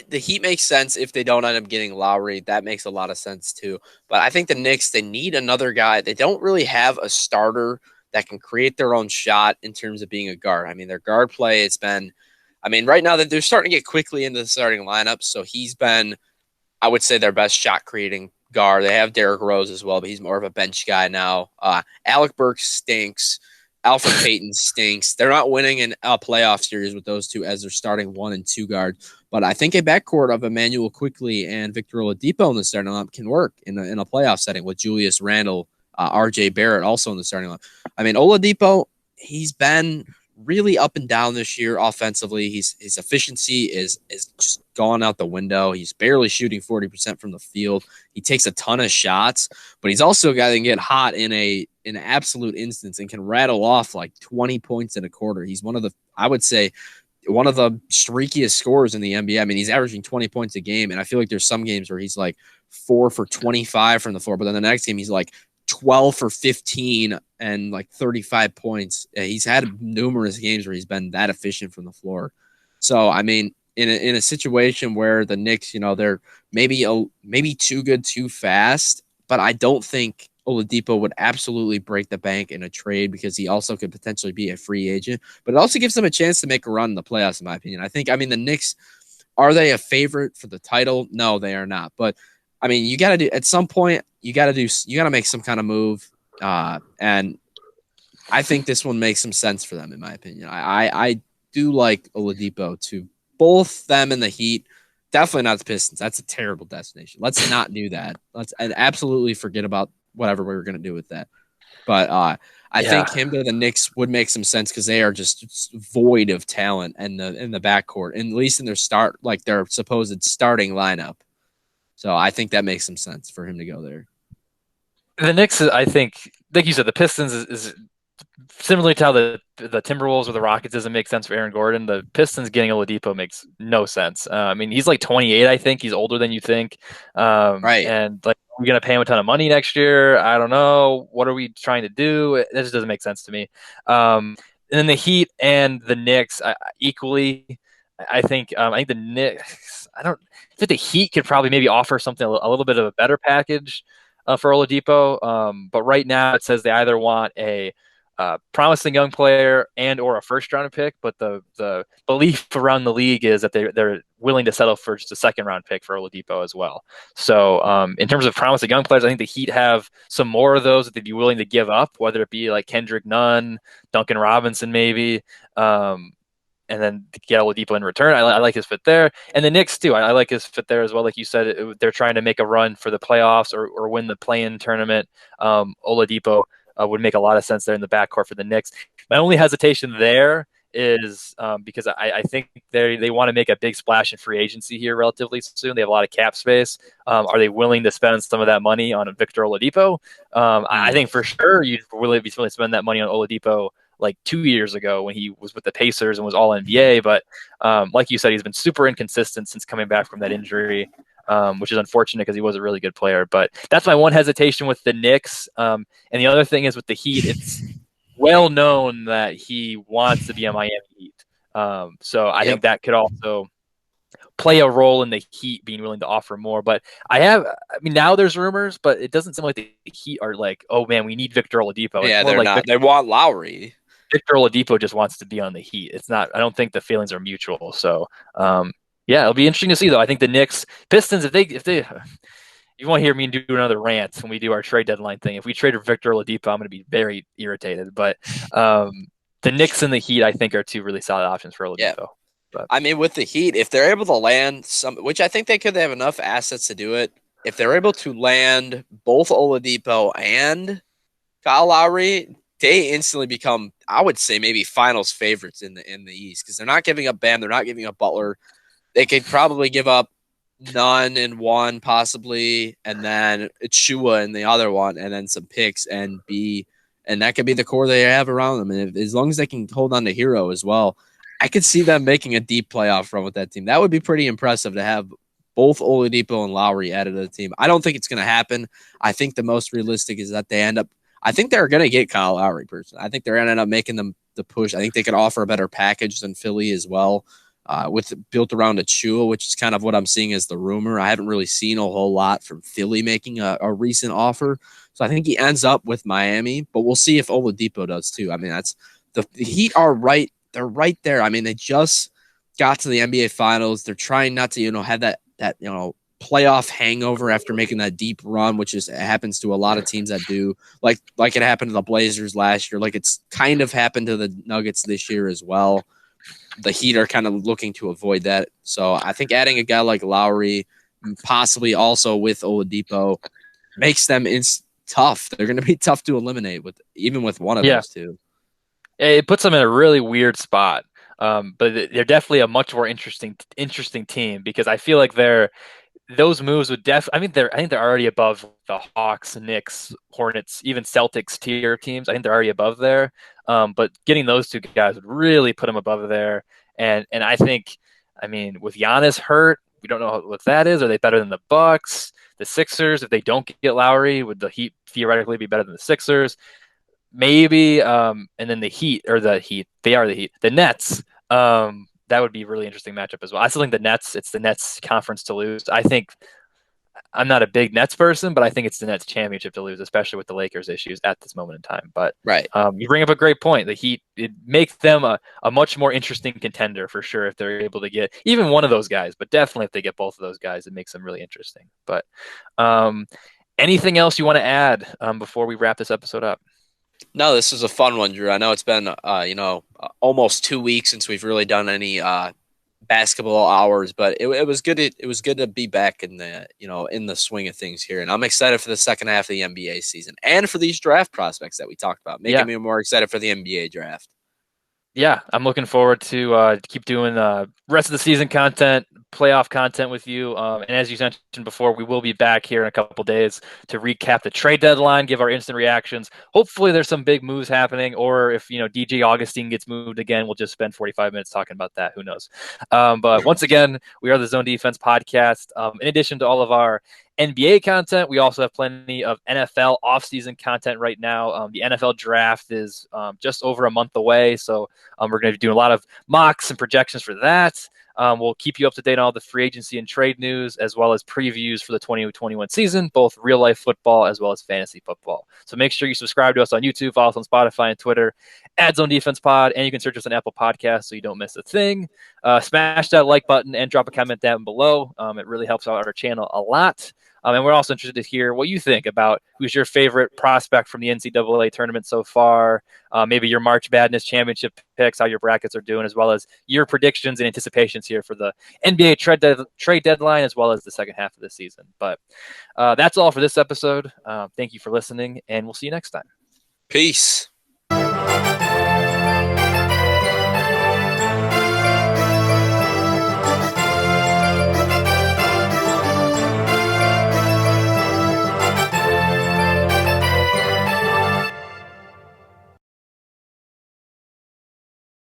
the Heat makes sense if they don't end up getting Lowry. That makes a lot of sense too. But I think the Knicks, they need another guy. They don't really have a starter that can create their own shot in terms of being a guard. I mean, their guard play has been, I mean, right now that they're starting to get quickly into the starting lineup. So he's been, I would say, their best shot creating guard. They have Derrick Rose as well, but he's more of a bench guy now. Alec Burks stinks. Alfred Payton stinks. They're not winning in a playoff series with those two as they're starting 1 and 2 guards. But I think a backcourt of Emmanuel Quickley and Victor Oladipo in the starting lineup can work in a playoff setting with Julius Randle, RJ Barrett also in the starting lineup. I mean, Oladipo, he's been really up and down this year offensively. His efficiency is just gone out the window. He's barely shooting 40% from the field. He takes a ton of shots, but he's also a guy that can get hot in an absolute instance and can rattle off like 20 points in a quarter. He's one of the, I would say, one of the streakiest scorers in the NBA. I mean, he's averaging 20 points a game, and I feel like there's some games where he's like 4 for 25 from the floor, but then the next game he's like 12 for 15 and like 35 points. He's had numerous games where he's been that efficient from the floor. So, I mean, in a situation where the Knicks, you know, they're maybe too good too fast, but I don't think Oladipo would absolutely break the bank in a trade because he also could potentially be a free agent. But it also gives them a chance to make a run in the playoffs, in my opinion. I mean, the Knicks, are they a favorite for the title? No, they are not. But I mean, you got to do at some point. You got to make some kind of move, and I think this one makes some sense for them, in my opinion. I do like Oladipo to both them and the Heat. Definitely not the Pistons. That's a terrible destination. Let's not do that. Let's absolutely forget about whatever we were going to do with that. But I think him to the Knicks would make some sense because they are just void of talent in the backcourt, and at least in their their supposed starting lineup. So I think that makes some sense for him to go there.
The Knicks, I think, like you said, the Pistons is similarly to how the Timberwolves or the Rockets doesn't make sense for Aaron Gordon. The Pistons getting Oladipo makes no sense. I mean, he's like 28, I think. He's older than you think.
Right.
And like, we're going to pay him a ton of money next year. I don't know. What are we trying to do? It just doesn't make sense to me. And then the Heat and the Knicks equally. I think the Knicks. I think the Heat could probably maybe offer something a little bit of a better package for Oladipo. But right now it says they either want a promising young player and or a first round pick. But the belief around the league is that they're willing to settle for just a second round pick for Oladipo as well. So in terms of promising young players, I think the Heat have some more of those that they'd be willing to give up, whether it be like Kendrick Nunn, Duncan Robinson, maybe. And then get Oladipo in return. I like his fit there. And the Knicks, too. I like his fit there as well. Like you said, they're trying to make a run for the playoffs or win the play-in tournament. Oladipo would make a lot of sense there in the backcourt for the Knicks. My only hesitation there is because I think they want to make a big splash in free agency here relatively soon. They have a lot of cap space. Are they willing to spend some of that money on Victor Oladipo? I think for sure you'd really be willing to spend that money on Oladipo like 2 years ago when he was with the Pacers and was all NBA. But like you said, he's been super inconsistent since coming back from that injury, which is unfortunate because he was a really good player. But that's my one hesitation with the Knicks. And the other thing is with the Heat, it's well known that he wants to be a Miami Heat. So I think that could also play a role in the Heat being willing to offer more. But now there's rumors, but it doesn't seem like the Heat are like, oh man, we need Victor Oladipo.
Yeah, they're not. They want Lowry.
Victor Oladipo just wants to be on the Heat. It's not. I don't think the feelings are mutual. So, it'll be interesting to see though. I think the Knicks, Pistons, if they, you want to hear me do another rant when we do our trade deadline thing. If we trade for Victor Oladipo, I'm going to be very irritated. But the Knicks and the Heat, I think, are two really solid options for Oladipo.
Yeah.
But
I mean, with the Heat, if they're able to land some, which I think they could, they have enough assets to do it. If they're able to land both Oladipo and Kyle Lowry, they instantly become, I would say, maybe finals favorites in the East because they're not giving up Bam, they're not giving up Butler. They could probably give up Nunn in one, possibly, and then Chua in the other one, and then some picks and that could be the core they have around them. And as long as they can hold on to Hero as well, I could see them making a deep playoff run with that team. That would be pretty impressive to have both Oladipo and Lowry added to the team. I don't think it's going to happen. I think the most realistic is that they end up. I think they're going to get Kyle Lowry, personally. I think they're going to end up making them the push. I think they could offer a better package than Philly as well. with built around Achua, which is kind of what I'm seeing as the rumor. I haven't really seen a whole lot from Philly making a recent offer. So I think he ends up with Miami, but we'll see if Oladipo does too. I mean, that's the Heat are right. They're right there. I mean, they just got to the NBA Finals. They're trying not to, have that playoff hangover after making that deep run, which is happens to a lot of teams that do. Like it happened to the Blazers last year. Like it's kind of happened to the Nuggets this year as well. The Heat are kind of looking to avoid that. So I think adding a guy like Lowry, possibly also with Oladipo, makes them tough. They're going to be tough to eliminate even with one of
Yeah,
those two.
it puts them in a really weird spot. But they're definitely a much more interesting team because I feel like those moves would I think they're already above the Hawks, Knicks, Hornets, even Celtics tier teams. I think they're already above there. But getting those two guys would really put them above there. And I think, I mean, with Giannis hurt, we don't know what that is. Are they better than the Bucks, the Sixers? If they don't get Lowry, would the Heat theoretically be better than the Sixers? Maybe. And then the Heat, they are the Heat. The Nets. That would be a really interesting matchup as well. I still think it's the Nets conference to lose. I think I'm not a big Nets person, but I think it's the Nets championship to lose, especially with the Lakers issues at this moment in time. But
Right.
you bring up a great point. The Heat, it makes them a much more interesting contender for sure if they're able to get even one of those guys, but definitely if they get both of those guys, it makes them really interesting. But anything else you want to add before we wrap this episode up?
No, this is a fun one, Drew. I know it's been, almost 2 weeks since we've really done any basketball hours, but it was good. It was good to be back in the swing of things here, and I'm excited for the second half of the NBA season and for these draft prospects that we talked about, making me more excited for the NBA draft.
Yeah, I'm looking forward to keep doing rest of the season content, playoff content with you. And as you mentioned before, we will be back here in a couple days to recap the trade deadline, give our instant reactions. Hopefully, there's some big moves happening, or if DJ Augustine gets moved again, we'll just spend 45 minutes talking about that. Who knows? But once again, we are the Zone Defense Podcast. In addition to all of our NBA content, we also have plenty of NFL offseason content right now. The NFL draft is just over a month away, so we're going to be doing a lot of mocks and projections for that. We'll keep you up to date on all the free agency and trade news, as well as previews for the 2021 season, both real life football as well as fantasy football. So make sure you subscribe to us on YouTube, follow us on Spotify and Twitter, @Zone Defense Pod, and you can search us on Apple Podcasts so you don't miss a thing. Smash that like button and drop a comment down below. It really helps out our channel a lot. And we're also interested to hear what you think about who's your favorite prospect from the NCAA tournament so far, maybe your March Madness championship picks, how your brackets are doing, as well as your predictions and anticipations here for the NBA trade deadline, as well as the second half of the season. But that's all for this episode. Thank you for listening, and we'll see you next time.
Peace.